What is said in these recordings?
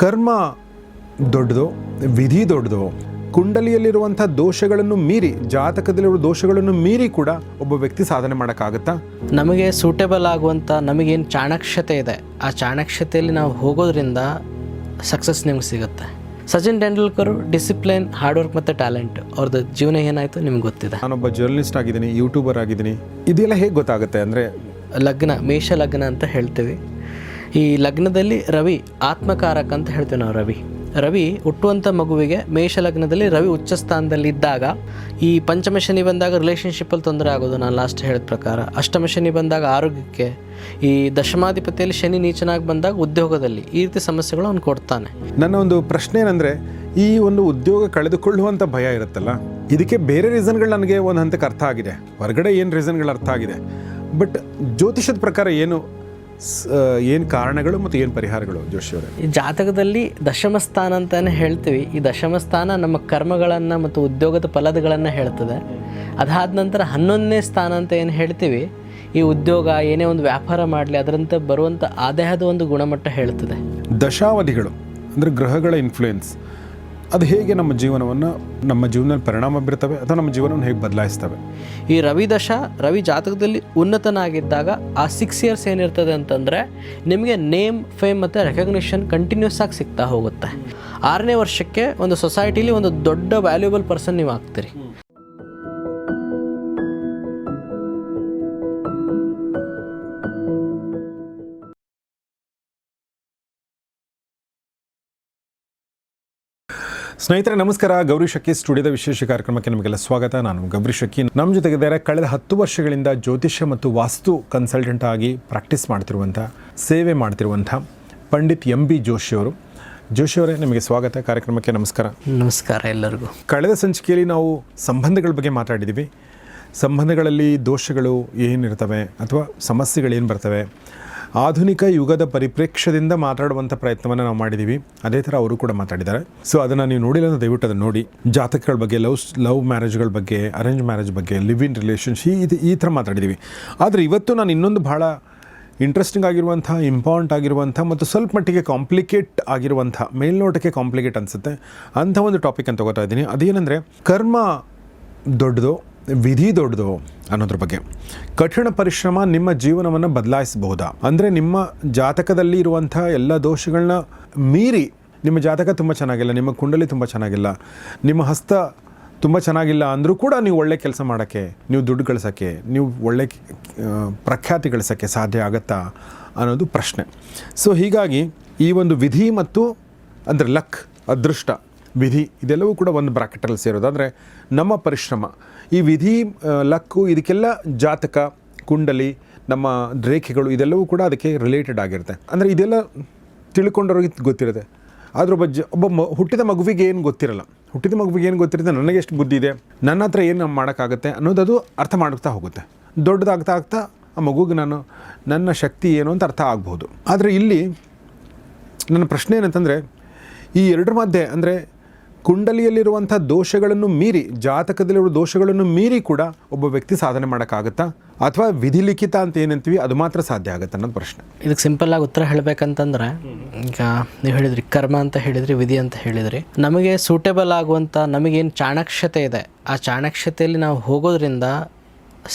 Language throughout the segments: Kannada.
ಕರ್ಮ ದೊಡ್ಡದು, ವಿಧಿ ದೊಡ್ಡದು. ಕುಂಡಲಿಯಲ್ಲಿರುವಂಥ ದೋಷಗಳನ್ನು ಮೀರಿ, ಜಾತಕದಲ್ಲಿರುವ ದೋಷಗಳನ್ನು ಮೀರಿ ಕೂಡ ಒಬ್ಬ ವ್ಯಕ್ತಿ ಸಾಧನೆ ಮಾಡೋಕ್ಕಾಗತ್ತಾ? ನಮಗೆ ಸೂಟೇಬಲ್ ಆಗುವಂಥ ನಮಗೇನು ಚಾಣಾಕ್ಷತೆ ಇದೆ, ಆ ಚಾಣಾಕ್ಷತೆಯಲ್ಲಿ ನಾವು ಹೋಗೋದ್ರಿಂದ ಸಕ್ಸಸ್ ನಿಮ್ಗೆ ಸಿಗುತ್ತೆ. Sachin Tendulkar discipline, hard work ಮತ್ತು ಟ್ಯಾಲೆಂಟ್, ಅವ್ರದ್ದು ಜೀವನ ಏನಾಯಿತು ನಿಮ್ಗೆ ಗೊತ್ತಿದೆ. ನಾನೊಬ್ಬ ಜರ್ನಲಿಸ್ಟ್ ಆಗಿದ್ದೀನಿ, ಯೂಟ್ಯೂಬರ್ ಆಗಿದ್ದೀನಿ. ಇದೆಲ್ಲ ಹೇಗೆ ಗೊತ್ತಾಗುತ್ತೆ ಅಂದರೆ, ಲಗ್ನ, ಮೇಷ ಲಗ್ನ ಅಂತ ಹೇಳ್ತೀವಿ. ಈ ಲಗ್ನದಲ್ಲಿ ರವಿ ಆತ್ಮಕಾರಕ ಅಂತ ಹೇಳ್ತೀವಿ ನಾವು. ರವಿ ಹುಟ್ಟುವಂಥ ಮಗುವಿಗೆ ಮೇಷ ಲಗ್ನದಲ್ಲಿ ರವಿ ಉಚ್ಚ ಸ್ಥಾನದಲ್ಲಿ ಇದ್ದಾಗ ಈ ಪಂಚಮ ಶನಿ ಬಂದಾಗ ರಿಲೇಷನ್ಶಿಪ್ಪಲ್ಲಿ ತೊಂದರೆ ಆಗೋದು, ನಾನು ಲಾಸ್ಟ್ ಹೇಳಿದ ಪ್ರಕಾರ. ಅಷ್ಟಮ ಶನಿ ಬಂದಾಗ ಆರೋಗ್ಯಕ್ಕೆ, ಈ ದಶಮಾಧಿಪತಿಯಲ್ಲಿ ಶನಿ ನೀಚನಾಗಿ ಬಂದಾಗ ಉದ್ಯೋಗದಲ್ಲಿ, ಈ ರೀತಿ ಸಮಸ್ಯೆಗಳು ಅವ್ನು ಕೊಡ್ತಾನೆ. ನನ್ನ ಒಂದು ಪ್ರಶ್ನೆ ಏನಂದರೆ, ಈ ಒಂದು ಉದ್ಯೋಗ ಕಳೆದುಕೊಳ್ಳುವಂಥ ಭಯ ಇರುತ್ತಲ್ಲ, ಇದಕ್ಕೆ ಬೇರೆ ರೀಸನ್ಗಳು ನನಗೆ ಒಂದು ಹಂತಕ್ಕೆ ಅರ್ಥ ಆಗಿದೆ, ಹೊರಗಡೆ ಏನು ರೀಸನ್ಗಳು ಅರ್ಥ ಆಗಿದೆ. ಬಟ್ ಜ್ಯೋತಿಷದ ಪ್ರಕಾರ ಏನು ಕಾರಣಗಳು ಮತ್ತು ಏನು ಪರಿಹಾರಗಳು ಜೋಶಿ ಅವರೇ? ಈ ಜಾತಕದಲ್ಲಿ ದಶಮ ಸ್ಥಾನ ಅಂತಲೇ ಹೇಳ್ತೀವಿ. ಈ ದಶಮ ಸ್ಥಾನ ನಮ್ಮ ಕರ್ಮಗಳನ್ನು ಮತ್ತು ಉದ್ಯೋಗದ ಫಲಗಳನ್ನು ಹೇಳ್ತದೆ. ಅದಾದ ನಂತರ 11ನೇ ಸ್ಥಾನ ಅಂತ ಏನು ಹೇಳ್ತೀವಿ, ಈ ಉದ್ಯೋಗ ಏನೇ ಒಂದು ವ್ಯಾಪಾರ ಮಾಡಲಿ ಅದರಂತೆ ಬರುವಂಥ ಆದಾಯದ ಒಂದು ಗುಣಮಟ್ಟ ಹೇಳ್ತದೆ. ದಶಾವಧಿಗಳು ಅಂದರೆ ಗ್ರಹಗಳ ಇನ್ಫ್ಲೂಯೆನ್ಸ್, ಅದು ಹೇಗೆ ನಮ್ಮ ಜೀವನದಲ್ಲಿ ಪರಿಣಾಮ ಬೀರ್ತವೆ ಅಥವಾ ನಮ್ಮ ಜೀವನವನ್ನು ಹೇಗೆ ಬದಲಾಯಿಸ್ತವೆ? ಈ ರವಿ ಜಾತಕದಲ್ಲಿ ಉನ್ನತನಾಗಿದ್ದಾಗ ಆ 6 ಇಯರ್ಸ್ ಏನಿರ್ತದೆ ಅಂತಂದರೆ ನಿಮಗೆ ನೇಮ್, ಫೇಮ್ ಮತ್ತು ರೆಕಗ್ನಿಷನ್ ಕಂಟಿನ್ಯೂಸ್ ಆಗಿ ಸಿಗ್ತಾ ಹೋಗುತ್ತೆ. 6ನೇ ವರ್ಷಕ್ಕೆ ಒಂದು ಸೊಸೈಟಿಲಿ ಒಂದು ದೊಡ್ಡ ವ್ಯಾಲ್ಯೂಬಲ್ ಪರ್ಸನ್ ನೀವು ಆಗ್ತೀರಿ. ಸ್ನೇಹಿತರೆ ನಮಸ್ಕಾರ. ಗೌರಿ ಶಕ್ಕಿ ಸ್ಟುಡಿಯೋದ ವಿಶೇಷ ಕಾರ್ಯಕ್ರಮಕ್ಕೆ ನಿಮಗೆಲ್ಲ ಸ್ವಾಗತ. ನಾನು ಗೌರಿ ಶಕ್ಕಿ. ನಮ್ಮ ಜೊತೆಗಿದ್ದಾರೆ ಕಳೆದ 10 ವರ್ಷಗಳಿಂದ ಜ್ಯೋತಿಷ್ಯ ಮತ್ತು ವಾಸ್ತು ಕನ್ಸಲ್ಟೆಂಟ್ ಆಗಿ ಪ್ರಾಕ್ಟೀಸ್ ಮಾಡ್ತಿರುವಂಥ, ಸೇವೆ ಮಾಡ್ತಿರುವಂಥ ಪಂಡಿತ್ MB ಜೋಶಿ ಅವರು. ಜೋಶಿ ಅವರೇ, ನಿಮಗೆ ಸ್ವಾಗತ ಕಾರ್ಯಕ್ರಮಕ್ಕೆ. ನಮಸ್ಕಾರ. ನಮಸ್ಕಾರ ಎಲ್ಲರಿಗೂ. ಕಳೆದ ಸಂಚಿಕೆಯಲ್ಲಿ ನಾವು ಸಂಬಂಧಗಳ ಬಗ್ಗೆ ಮಾತಾಡಿದ್ದೀವಿ. ಸಂಬಂಧಗಳಲ್ಲಿ ದೋಷಗಳು ಏನಿರ್ತವೆ ಅಥವಾ ಸಮಸ್ಯೆಗಳೇನು ಬರ್ತವೆ, ಆಧುನಿಕ ಯುಗದ ಪರಿಪ್ರೇಕ್ಷ್ಯದಿಂದ ಮಾತಾಡುವಂಥ ಪ್ರಯತ್ನವನ್ನು ನಾವು ಮಾಡಿದ್ದೀವಿ. ಅದೇ ಥರ ಅವರು ಕೂಡ ಮಾತಾಡಿದ್ದಾರೆ. ಸೊ ಅದನ್ನು ನೀವು ನೋಡಿಲ್ಲ ಅಂದರೆ ದಯವಿಟ್ಟು ಅದನ್ನು ನೋಡಿ. ಜಾತಕಗಳ ಬಗ್ಗೆ, ಲವ್ ಮ್ಯಾರೇಜ್ಗಳ ಬಗ್ಗೆ, ಅರೇಂಜ್ ಮ್ಯಾರೇಜ್ ಬಗ್ಗೆ, ಲಿವ್ ಇನ್ ರಿಲೇಷನ್ಶಿಪ್, ಈ ಥರ ಮಾತಾಡಿದ್ದೀವಿ. ಆದರೆ ಇವತ್ತು ನಾನು ಇನ್ನೊಂದು ಭಾಳ ಇಂಟ್ರೆಸ್ಟಿಂಗ್ ಆಗಿರುವಂಥ, ಇಂಪಾರ್ಟೆಂಟ್ ಆಗಿರುವಂಥ ಮತ್ತು ಸ್ವಲ್ಪ ಮಟ್ಟಿಗೆ ಕಾಂಪ್ಲಿಕೇಟ್ ಆಗಿರುವಂಥ, ಮೇಲ್ನೋಟಕ್ಕೆ ಕಾಂಪ್ಲಿಕೇಟ್ ಅನಿಸುತ್ತೆ ಅಂಥ ಒಂದು ಟಾಪಿಕ್ ಅಂತ ತಗೋತಾ ಇದ್ದೀನಿ. ಅದೇನೆಂದರೆ, ಕರ್ಮ ದೊಡ್ಡದು, ವಿಧಿ ದೊಡ್ಡದು ಅನ್ನೋದ್ರ ಬಗ್ಗೆ. ಕಠಿಣ ಪರಿಶ್ರಮ ನಿಮ್ಮ ಜೀವನವನ್ನು ಬದಲಾಯಿಸಬಹುದಾ? ಅಂದರೆ ನಿಮ್ಮ ಜಾತಕದಲ್ಲಿ ಇರುವಂಥ ಎಲ್ಲ ದೋಷಗಳನ್ನ ಮೀರಿ, ನಿಮ್ಮ ಜಾತಕ ತುಂಬ ಚೆನ್ನಾಗಿಲ್ಲ, ನಿಮ್ಮ ಕುಂಡಲಿ ತುಂಬ ಚೆನ್ನಾಗಿಲ್ಲ, ನಿಮ್ಮ ಹಸ್ತ ತುಂಬ ಚೆನ್ನಾಗಿಲ್ಲ ಅಂದರೂ ಕೂಡ ನೀವು ಒಳ್ಳೆ ಕೆಲಸ ಮಾಡೋಕ್ಕೆ, ನೀವು ದುಡ್ಡು ಗಳಿಸೋಕ್ಕೆ, ನೀವು ಒಳ್ಳೆ ಪ್ರಖ್ಯಾತಿ ಗಳಿಸೋಕ್ಕೆ ಸಾಧ್ಯ ಆಗುತ್ತಾ ಅನ್ನೋದು ಪ್ರಶ್ನೆ. ಸೊ ಹೀಗಾಗಿ ಈ ಒಂದು ವಿಧಿ ಮತ್ತು ಅಂದರೆ ಲಕ್, ಅದೃಷ್ಟ, ವಿಧಿ ಇದೆಲ್ಲವೂ ಕೂಡ ಒಂದು ಬ್ರಾಕೆಟಲ್ಲಿ ಸೇರೋದು. ಅಂದರೆ ನಮ್ಮ ಪರಿಶ್ರಮ, ಈ ವಿಧಿ, ಲಕ್ಕು, ಇದಕ್ಕೆಲ್ಲ ಜಾತಕ, ಕುಂಡಲಿ, ನಮ್ಮ ರೇಖೆಗಳು ಇದೆಲ್ಲವೂ ಕೂಡ ಅದಕ್ಕೆ ರಿಲೇಟೆಡ್ ಆಗಿರುತ್ತೆ. ಅಂದರೆ ಇದೆಲ್ಲ ತಿಳ್ಕೊಂಡವ್ರಿಗೆ ಗೊತ್ತಿರುತ್ತೆ. ಆದರೆ ಒಬ್ಬ ಹುಟ್ಟಿದ ಮಗುವಿಗೆ ಏನು ಗೊತ್ತಿರಲ್ಲ. ಹುಟ್ಟಿದ ಮಗುವಿಗೆ ಏನು ಗೊತ್ತಿರುತ್ತೆ, ನನಗೆ ಎಷ್ಟು ಬುದ್ಧಿ ಇದೆ, ನನ್ನ ಹತ್ರ ಏನು ಮಾಡೋಕ್ಕಾಗುತ್ತೆ ಅನ್ನೋದು ಅರ್ಥ ಮಾಡ್ತಾ ಹೋಗುತ್ತೆ. ದೊಡ್ಡದಾಗ್ತಾ ಆ ಮಗುಗೆ ನನ್ನ ಶಕ್ತಿ ಏನು ಅಂತ ಅರ್ಥ ಆಗ್ಬೋದು. ಆದರೆ ಇಲ್ಲಿ ನನ್ನ ಪ್ರಶ್ನೆ ಏನಂತಂದರೆ, ಈ ಎರಡರ ಮಧ್ಯೆ ಅಂದರೆ ಕುಂಡಲಿಯಲ್ಲಿರುವಂಥ ದೋಷಗಳನ್ನು ಮೀರಿ, ಜಾತಕದಲ್ಲಿರುವ ದೋಷಗಳನ್ನು ಮೀರಿ ಕೂಡ ಒಬ್ಬ ವ್ಯಕ್ತಿ ಸಾಧನೆ ಮಾಡೋಕ್ಕಾಗತ್ತಾ ಅಥವಾ ವಿಧಿಲಿಖಿತ ಅಂತ ಏನಂತೀವಿ ಅದು ಮಾತ್ರ ಸಾಧ್ಯ ಆಗುತ್ತೆ ಅನ್ನೋದು ಪ್ರಶ್ನೆ. ಇದಕ್ಕೆ ಸಿಂಪಲ್ಲಾಗಿ ಉತ್ತರ ಹೇಳಬೇಕಂತಂದ್ರೆ, ಈಗ ನೀವು ಹೇಳಿದ್ರಿ ಕರ್ಮ ಅಂತ ಹೇಳಿದ್ರಿ, ವಿಧಿ ಅಂತ ಹೇಳಿದ್ರಿ. ನಮಗೆ ಸೂಟೇಬಲ್ ಆಗುವಂಥ ನಮಗೇನು ಚಾಣಾಕ್ಷತೆ ಇದೆ, ಆ ಚಾಣಾಕ್ಷತೆಯಲ್ಲಿ ನಾವು ಹೋಗೋದ್ರಿಂದ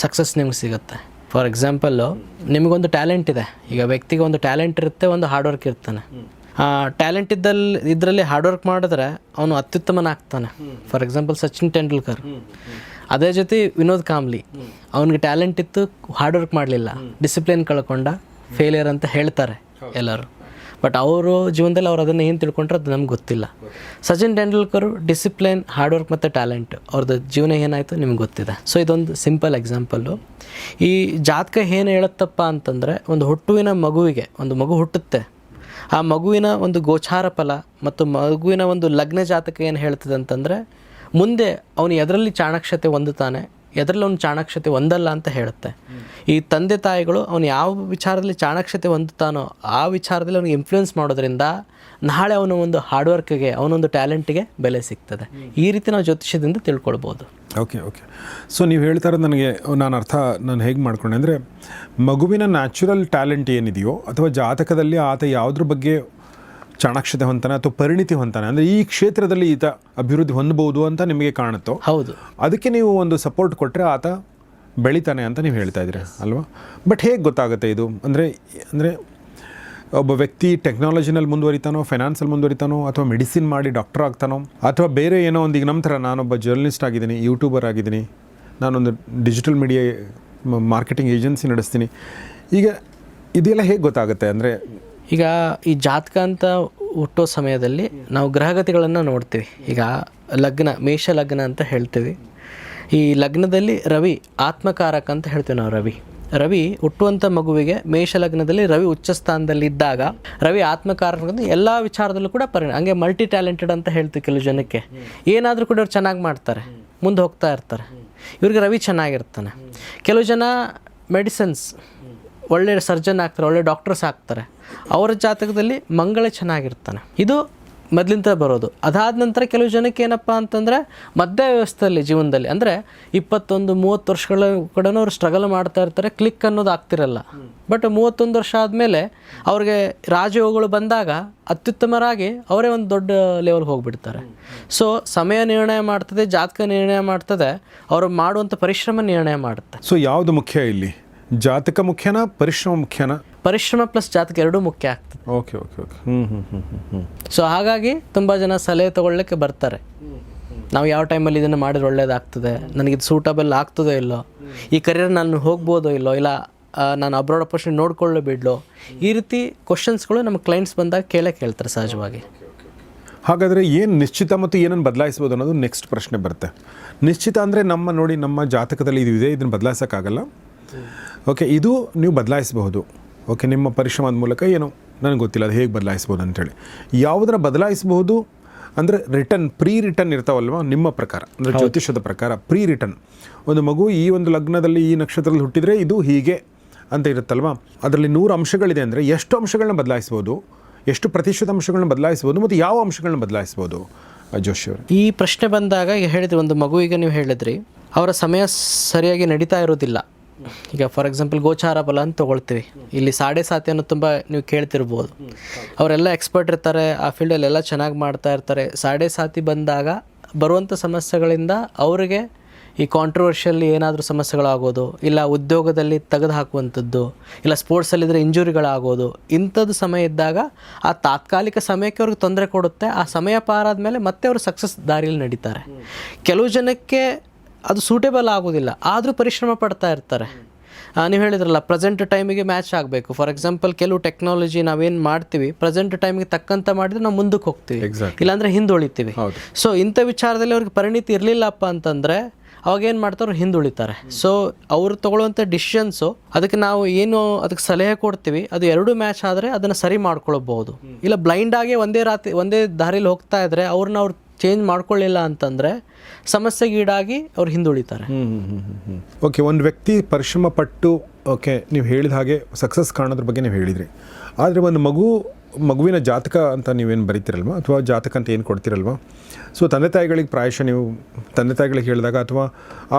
ಸಕ್ಸಸ್ ನಿಮ್ಗೆ ಸಿಗುತ್ತೆ. ಫಾರ್ ಎಕ್ಸಾಂಪಲ್ಲು, ನಿಮಗೊಂದು ಟ್ಯಾಲೆಂಟ್ ಇದೆ. ಈಗ ವ್ಯಕ್ತಿಗೆ ಒಂದು ಟ್ಯಾಲೆಂಟ್ ಇರುತ್ತೆ, ಒಂದು ಹಾರ್ಡ್ ವರ್ಕ್ ಇರ್ತಾನೆ. ಟ್ಯಾಲೆಂಟ್ ಇದರಲ್ಲಿ ಹಾರ್ಡ್ ವರ್ಕ್ ಮಾಡಿದ್ರೆ ಅವನು ಅತ್ಯುತ್ತಮನಾಗ್ತಾನೆ. For example Sachin Tendulkar. ಅದೇ ಜೊತೆ ವಿನೋದ್ ಕಾಂಬ್ಲಿ, ಅವನಿಗೆ ಟ್ಯಾಲೆಂಟ್ ಇತ್ತು, ಹಾರ್ಡ್ ವರ್ಕ್ ಮಾಡಲಿಲ್ಲ, ಡಿಸಿಪ್ಲಿನ್ ಕಳ್ಕೊಂಡ, ಫೇಲಿಯರ್ ಅಂತ ಹೇಳ್ತಾರೆ ಎಲ್ಲರೂ. ಬಟ್ ಅವರು ಜೀವನದಲ್ಲಿ ಅವ್ರು ಅದನ್ನು ಏನು ತಿಳ್ಕೊಂಡ್ರೆ ಅದು ನಮ್ಗೆ ಗೊತ್ತಿಲ್ಲ. Sachin Tendulkar discipline, hard work ಮತ್ತು ಟ್ಯಾಲೆಂಟ್, ಅವ್ರದ್ದು ಜೀವನ ಏನಾಯಿತು ನಿಮ್ಗೆ ಗೊತ್ತಿದೆ. ಸೊ ಇದೊಂದು ಸಿಂಪಲ್ ಎಕ್ಸಾಂಪಲ್ಲು. ಈ ಜಾತಕ ಏನು ಹೇಳುತ್ತಪ್ಪ ಅಂತಂದರೆ, ಒಂದು ಹುಟ್ಟುವಿನ ಮಗುವಿಗೆ, ಒಂದು ಮಗು ಹುಟ್ಟುತ್ತೆ, ಆ ಮಗುವಿನ ಒಂದು ಗೋಚಾರ ಫಲ ಮತ್ತು ಮಗುವಿನ ಒಂದು ಲಗ್ನ ಜಾತಕ ಏನು ಹೇಳ್ತದೆ ಅಂತಂದರೆ, ಮುಂದೆ ಅವನು ಎದರಲ್ಲಿ ಚಾಣಾಕ್ಷತೆ ಹೊಂದುತ್ತಾನೆ, ಎದರಲ್ಲಿ ಅವನು ಚಾಣಾಕ್ಷತೆ ಹೊಂದಲ್ಲ ಅಂತ ಹೇಳುತ್ತೆ. ಈ ತಂದೆ ತಾಯಿಗಳು ಅವನು ಯಾವ ವಿಚಾರದಲ್ಲಿ ಚಾಣಾಕ್ಷತೆ ಹೊಂದುತ್ತಾನೋ ಆ ವಿಚಾರದಲ್ಲಿ ಅವನಿಗೆ ಇನ್ಫ್ಲೂಯೆನ್ಸ್ ಮಾಡೋದ್ರಿಂದ ನಾಳೆ ಅವನ ಒಂದು ಹಾರ್ಡ್ ವರ್ಕ್ಗೆ, ಅವನೊಂದು ಟ್ಯಾಲೆಂಟಿಗೆ ಬೆಲೆ ಸಿಗ್ತದೆ. ಈ ರೀತಿ ನಾವು ಜ್ಯೋತಿಷ್ಯದಿಂದ ತಿಳ್ಕೊಳ್ಬೋದು. ಓಕೆ. ಸೊ ನೀವು ಹೇಳ್ತಾ ಇರೋದು ನನಗೆ ನಾನು ಹೇಗೆ ಮಾಡ್ಕೊಂಡೆ ಅಂದರೆ, ಮಗುವಿನ ನ್ಯಾಚುರಲ್ ಟ್ಯಾಲೆಂಟ್ ಏನಿದೆಯೋ ಅಥವಾ ಜಾತಕದಲ್ಲಿ ಆತ ಯಾವುದ್ರ ಬಗ್ಗೆ ಚಾಣಾಕ್ಷತೆ ಹೊಂತಾನೆ ಅಥವಾ ಪರಿಣಿತಿ ಹೊಂತಾನೆ, ಅಂದರೆ ಈ ಕ್ಷೇತ್ರದಲ್ಲಿ ಈತ ಅಭಿವೃದ್ಧಿ ಹೊಂದಬಹುದು ಅಂತ ನಿಮಗೆ ಕಾಣುತ್ತೋ, ಹೌದು, ಅದಕ್ಕೆ ನೀವು ಒಂದು ಸಪೋರ್ಟ್ ಕೊಟ್ಟರೆ ಆತ ಬೆಳಿತಾನೆ ಅಂತ ನೀವು ಹೇಳ್ತಾ ಇದ್ದೀರಾ ಅಲ್ವಾ? ಬಟ್ ಹೇಗೆ ಗೊತ್ತಾಗುತ್ತೆ ಇದು? ಅಂದರೆ ಒಬ್ಬ ವ್ಯಕ್ತಿ ಟೆಕ್ನಾಲಜಿನಲ್ಲಿ ಮುಂದುವರಿತಾನೋ, ಫೈನಾನ್ಸಲ್ಲಿ ಮುಂದುವರಿತಾನೋ, ಅಥವಾ ಮೆಡಿಸಿನ್ ಮಾಡಿ ಡಾಕ್ಟರ್ ಆಗ್ತಾನೋ, ಅಥವಾ ಬೇರೆ ಏನೋ ಒಂದು, ಈಗ ನಮ್ಮ ಥರ ನಾನೊಬ್ಬ ಜರ್ನಲಿಸ್ಟ್ ಆಗಿದ್ದೀನಿ, ಯೂಟ್ಯೂಬರ್ ಆಗಿದ್ದೀನಿ, ನಾನೊಂದು ಡಿಜಿಟಲ್ ಮೀಡಿಯಾ ಮಾರ್ಕೆಟಿಂಗ್ ಏಜೆನ್ಸಿ ನಡೆಸ್ತೀನಿ. ಈಗ ಇದೆಲ್ಲ ಹೇಗೆ ಗೊತ್ತಾಗುತ್ತೆ? ಅಂದರೆ ಈಗ ಈ ಜಾತಕ ಅಂತ ಹುಟ್ಟೋ ಸಮಯದಲ್ಲಿ ನಾವು ಗ್ರಹಗತಿಗಳನ್ನು ನೋಡ್ತೀವಿ. ಈಗ ಲಗ್ನ, ಮೇಷ ಲಗ್ನ ಅಂತ ಹೇಳ್ತೀವಿ. ಈ ಲಗ್ನದಲ್ಲಿ ರವಿ ಆತ್ಮಕಾರಕ ಅಂತ ಹೇಳ್ತೀವಿ ನಾವು. ರವಿ ಹುಟ್ಟುವಂಥ ಮಗುವಿಗೆ ಮೇಷ ಲಗ್ನದಲ್ಲಿ ರವಿ ಉಚ್ಚ ಸ್ಥಾನದಲ್ಲಿ ಇದ್ದಾಗ ರವಿ ಆತ್ಮಕಾರಕ ಎಲ್ಲ ವಿಚಾರದಲ್ಲೂ ಕೂಡ ಹಂಗೆ ಮಲ್ಟಿ ಟ್ಯಾಲೆಂಟೆಡ್ ಅಂತ ಹೇಳ್ತೀವಿ. ಕೆಲವು ಜನಕ್ಕೆ ಏನಾದರೂ ಕೂಡ ಅವ್ರು ಚೆನ್ನಾಗಿ ಮಾಡ್ತಾರೆ, ಮುಂದೆ ಹೋಗ್ತಾ ಇರ್ತಾರೆ. ಇವ್ರಿಗೆ ರವಿ ಚೆನ್ನಾಗಿರ್ತಾನೆ. ಕೆಲವು ಜನ ಮೆಡಿಸಿನ್ಸ್ ಒಳ್ಳೆ ಸರ್ಜನ್ ಆಗ್ತಾರೆ, ಒಳ್ಳೆ ಡಾಕ್ಟರ್ಸ್ ಆಗ್ತಾರೆ. ಅವರ ಜಾತಕದಲ್ಲಿ ಮಂಗಳ ಚೆನ್ನಾಗಿರ್ತಾನೆ. ಇದು ಮೊದಲಿಂದ ಬರೋದು. ಅದಾದ ನಂತರ ಕೆಲವು ಜನಕ್ಕೆ ಏನಪ್ಪ ಅಂತಂದರೆ ಮಧ್ಯ ವ್ಯವಸ್ಥೆಯಲ್ಲಿ ಜೀವನದಲ್ಲಿ, ಅಂದರೆ 21-30 ವರ್ಷಗಳ ಕಡೆನೂ ಅವ್ರು ಸ್ಟ್ರಗಲ್ ಮಾಡ್ತಾ ಇರ್ತಾರೆ, ಕ್ಲಿಕ್ ಅನ್ನೋದು ಆಗ್ತಿರಲ್ಲ. ಬಟ್ 31 ವರ್ಷ ಆದಮೇಲೆ ಅವ್ರಿಗೆ ರಾಜಯೋಗಗಳು ಬಂದಾಗ ಅತ್ಯುತ್ತಮರಾಗಿ ಅವರೇ ಒಂದು ದೊಡ್ಡ ಲೆವೆಲ್ಗೆ ಹೋಗಿಬಿಡ್ತಾರೆ. ಸೊ ಸಮಯ ನಿರ್ಣಯ ಮಾಡ್ತದೆ, ಜಾತಕ ನಿರ್ಣಯ ಮಾಡ್ತದೆ, ಅವರು ಮಾಡುವಂಥ ಪರಿಶ್ರಮ ನಿರ್ಣಯ ಮಾಡುತ್ತೆ. ಸೊ ಯಾವುದು ಮುಖ್ಯ ಇಲ್ಲಿ? ಜಾತಕ ಮುಖ್ಯನಾ, ಪರಿಶ್ರಮ ಮುಖ್ಯನಾ? ಪರಿಶ್ರಮ ಪ್ಲಸ್ ಜಾತಕ ಎರಡೂ ಮುಖ್ಯ ಆಗ್ತದೆ. ಓಕೆ. ಸೊ ಹಾಗಾಗಿ ತುಂಬ ಜನ ಸಲಹೆ ತೊಗೊಳ್ಳಕ್ಕೆ ಬರ್ತಾರೆ. ನಾವು ಯಾವ ಟೈಮಲ್ಲಿ ಇದನ್ನು ಮಾಡಿದ್ರೆ ಒಳ್ಳೇದಾಗ್ತದೆ, ನನಗಿದು ಸೂಟಬಲ್ ಆಗ್ತದೋ ಇಲ್ಲೋ, ಈ ಕರಿಯರ್ ನಾನು ಹೋಗ್ಬೋದೋ ಇಲ್ಲೋ, ಇಲ್ಲ ನಾನು ಅಬ್ರಾಡ್ ಅಪರ್ಚುನಿಟಿ ನೋಡ್ಕೊಳ್ಳೋ ಬಿಡ್ಲೋ, ಈ ರೀತಿ ಕ್ವಶನ್ಸ್ಗಳು ನಮ್ಮ ಕ್ಲೈಂಟ್ಸ್ ಬಂದಾಗ ಕೇಳ್ತಾರೆ ಸಹಜವಾಗಿ. ಹಾಗಾದರೆ ಏನು ನಿಶ್ಚಿತ ಮತ್ತು ಏನನ್ನು ಬದಲಾಯಿಸ್ಬೋದು ಅನ್ನೋದು ನೆಕ್ಸ್ಟ್ ಪ್ರಶ್ನೆ ಬರುತ್ತೆ. ನಿಶ್ಚಿತ ಅಂದರೆ ನಮ್ಮ ಜಾತಕದಲ್ಲಿ ಇದು ಇದೆ, ಇದನ್ನು ಬದಲಾಯಿಸೋಕ್ಕಾಗಲ್ಲ. ಓಕೆ, ಇದು ನೀವು ಬದಲಾಯಿಸಬಹುದು. ಓಕೆ, ನಿಮ್ಮ ಪರಿಶ್ರಮದ ಮೂಲಕ ಏನೋ ನನಗೆ ಗೊತ್ತಿಲ್ಲ ಅದು ಹೇಗೆ ಬದಲಾಯಿಸ್ಬೋದು ಅಂಥೇಳಿ. ಯಾವುದರ ಬದಲಾಯಿಸಬಹುದು ಅಂದರೆ ಪ್ರೀ ರಿಟರ್ನ್ ಇರ್ತಾವಲ್ವ ನಿಮ್ಮ ಪ್ರಕಾರ, ಅಂದರೆ ಜ್ಯೋತಿಷದ ಪ್ರಕಾರ ಪ್ರೀ ರಿಟರ್ನ್. ಒಂದು ಮಗು ಈ ಒಂದು ಲಗ್ನದಲ್ಲಿ ಈ ನಕ್ಷತ್ರದಲ್ಲಿ ಹುಟ್ಟಿದರೆ ಇದು ಹೀಗೆ ಅಂತ ಇರುತ್ತಲ್ವ. ಅದರಲ್ಲಿ 100 ಅಂಶಗಳಿದೆ ಅಂದರೆ ಎಷ್ಟು ಅಂಶಗಳನ್ನ ಬದಲಾಯಿಸ್ಬೋದು, ಎಷ್ಟು ಪ್ರತಿಶತ ಅಂಶಗಳನ್ನ ಬದಲಾಯಿಸ್ಬೋದು, ಮತ್ತು ಯಾವ ಅಂಶಗಳನ್ನ ಬದಲಾಯಿಸ್ಬೋದು ಜೋಶಿ ಅವರು? ಈ ಪ್ರಶ್ನೆ ಬಂದಾಗ ಈಗ ಹೇಳಿದ್ರಿ, ಒಂದು ಮಗುವಿಗೆ ನೀವು ಹೇಳಿದ್ರಿ ಅವರ ಸಮಯ ಸರಿಯಾಗಿ ನಡೀತಾ ಇರೋದಿಲ್ಲ. ಈಗ ಫಾರ್ ಎಕ್ಸಾಂಪಲ್ ಗೋಚಾರ ಬಲ ಅಂತ ತೊಗೊಳ್ತೀವಿ. ಇಲ್ಲಿ 7.5 ಅನ್ನೋ ತುಂಬ ನೀವು ಕೇಳ್ತಿರ್ಬೋದು. ಅವರೆಲ್ಲ ಎಕ್ಸ್ಪರ್ಟ್ ಇರ್ತಾರೆ, ಆ ಫೀಲ್ಡಲ್ಲೆಲ್ಲ ಚೆನ್ನಾಗಿ ಮಾಡ್ತಾ ಇರ್ತಾರೆ. 7.5 ಬಂದಾಗ ಬರುವಂಥ ಸಮಸ್ಯೆಗಳಿಂದ ಅವರಿಗೆ ಈ ಕಾಂಟ್ರವರ್ಷಿಯಲ್ಲಿ ಏನಾದರೂ ಸಮಸ್ಯೆಗಳಾಗೋದು, ಇಲ್ಲ ಉದ್ಯೋಗದಲ್ಲಿ ತೆಗೆದು ಹಾಕುವಂಥದ್ದು, ಇಲ್ಲ ಸ್ಪೋರ್ಟ್ಸಲ್ಲಿದ್ದರೆ ಇಂಜುರಿಗಳಾಗೋದು, ಇಂಥದ್ದು ಸಮಯ ಇದ್ದಾಗ ಆ ತಾತ್ಕಾಲಿಕ ಸಮಯಕ್ಕೆ ಅವ್ರಿಗೆ ತೊಂದರೆ ಕೊಡುತ್ತೆ. ಆ ಸಮಯ ಪಾರಾದಮೇಲೆ ಮತ್ತೆ ಅವರು ಸಕ್ಸಸ್ ದಾರಿಯಲ್ಲಿ ನಡೀತಾರೆ. ಕೆಲವು ಜನಕ್ಕೆ ಅದು ಸೂಟೇಬಲ್ ಆಗೋದಿಲ್ಲ, ಆದರೂ ಪರಿಶ್ರಮ ಪಡ್ತಾ ಇರ್ತಾರೆ. ನೀವು ಹೇಳಿದ್ರಲ್ಲ ಪ್ರೆಸೆಂಟ್ ಟೈಮಿಗೆ ಮ್ಯಾಚ್ ಆಗಬೇಕು. ಫಾರ್ ಎಕ್ಸಾಂಪಲ್ ಕೆಲವು ಟೆಕ್ನಾಲಜಿ ನಾವೇನು ಮಾಡ್ತೀವಿ ಪ್ರೆಸೆಂಟ್ ಟೈಮಿಗೆ ತಕ್ಕಂತ ಮಾಡಿದ್ರೆ ನಾವು ಮುಂದಕ್ಕೆ ಹೋಗ್ತೀವಿ, ಇಲ್ಲಾಂದರೆ ಹಿಂದುಳಿತೀವಿ. ಸೊ ಇಂಥ ವಿಚಾರದಲ್ಲಿ ಅವ್ರಿಗೆ ಪರಿಣಿತಿ ಇರಲಿಲ್ಲಪ್ಪ ಅಂತಂದರೆ ಅವಾಗೇನು ಮಾಡ್ತಾರೆ, ಅವ್ರು ಹಿಂದುಳಿತಾರೆ. ಸೊ ಅವ್ರು ತೊಗೊಳ್ಳುವಂಥ ಡಿಸಿಷನ್ಸು, ಅದಕ್ಕೆ ನಾವು ಏನು ಅದಕ್ಕೆ ಸಲಹೆ ಕೊಡ್ತೀವಿ ಅದು ಎರಡೂ ಮ್ಯಾಚ್ ಆದರೆ ಅದನ್ನು ಸರಿ ಮಾಡ್ಕೊಳ್ಬೋದು. ಇಲ್ಲ ಬ್ಲೈಂಡಾಗಿ ಒಂದೇ ದಾರಿಲಿ ಹೋಗ್ತಾ ಇದ್ದರೆ ಅವ್ರನ್ನ ಅವ್ರು ಚೇಂಜ್ ಮಾಡ್ಕೊಳ್ಳಿಲ್ಲ ಅಂತಂದರೆ ಸಮಸ್ಯೆಗೀಡಾಗಿ ಅವ್ರು ಹಿಂದುಳಿತಾರೆ. ಓಕೆ, ಒಂದು ವ್ಯಕ್ತಿ ಪರಿಶ್ರಮ ಪಟ್ಟು ಓಕೆ ನೀವು ಹೇಳಿದ ಹಾಗೆ ಸಕ್ಸಸ್ ಕಾಣೋದ್ರ ಬಗ್ಗೆ ನೀವು ಹೇಳಿದ್ರಿ. ಆದರೆ ಒಂದು ಮಗುವಿನ ಜಾತಕ ಅಂತ ನೀವೇನು ಬರೀತಿರಲ್ವ, ಅಥವಾ ಜಾತಕ ಅಂತ ಏನು ಕೊಡ್ತಿರಲ್ವ, ಸೊ ತಂದೆ ತಾಯಿಗಳಿಗೆ ಪ್ರಾಯಶಃ ನೀವು ತಂದೆ ತಾಯಿಗಳಿಗೆ ಹೇಳಿದಾಗ, ಅಥವಾ ಆ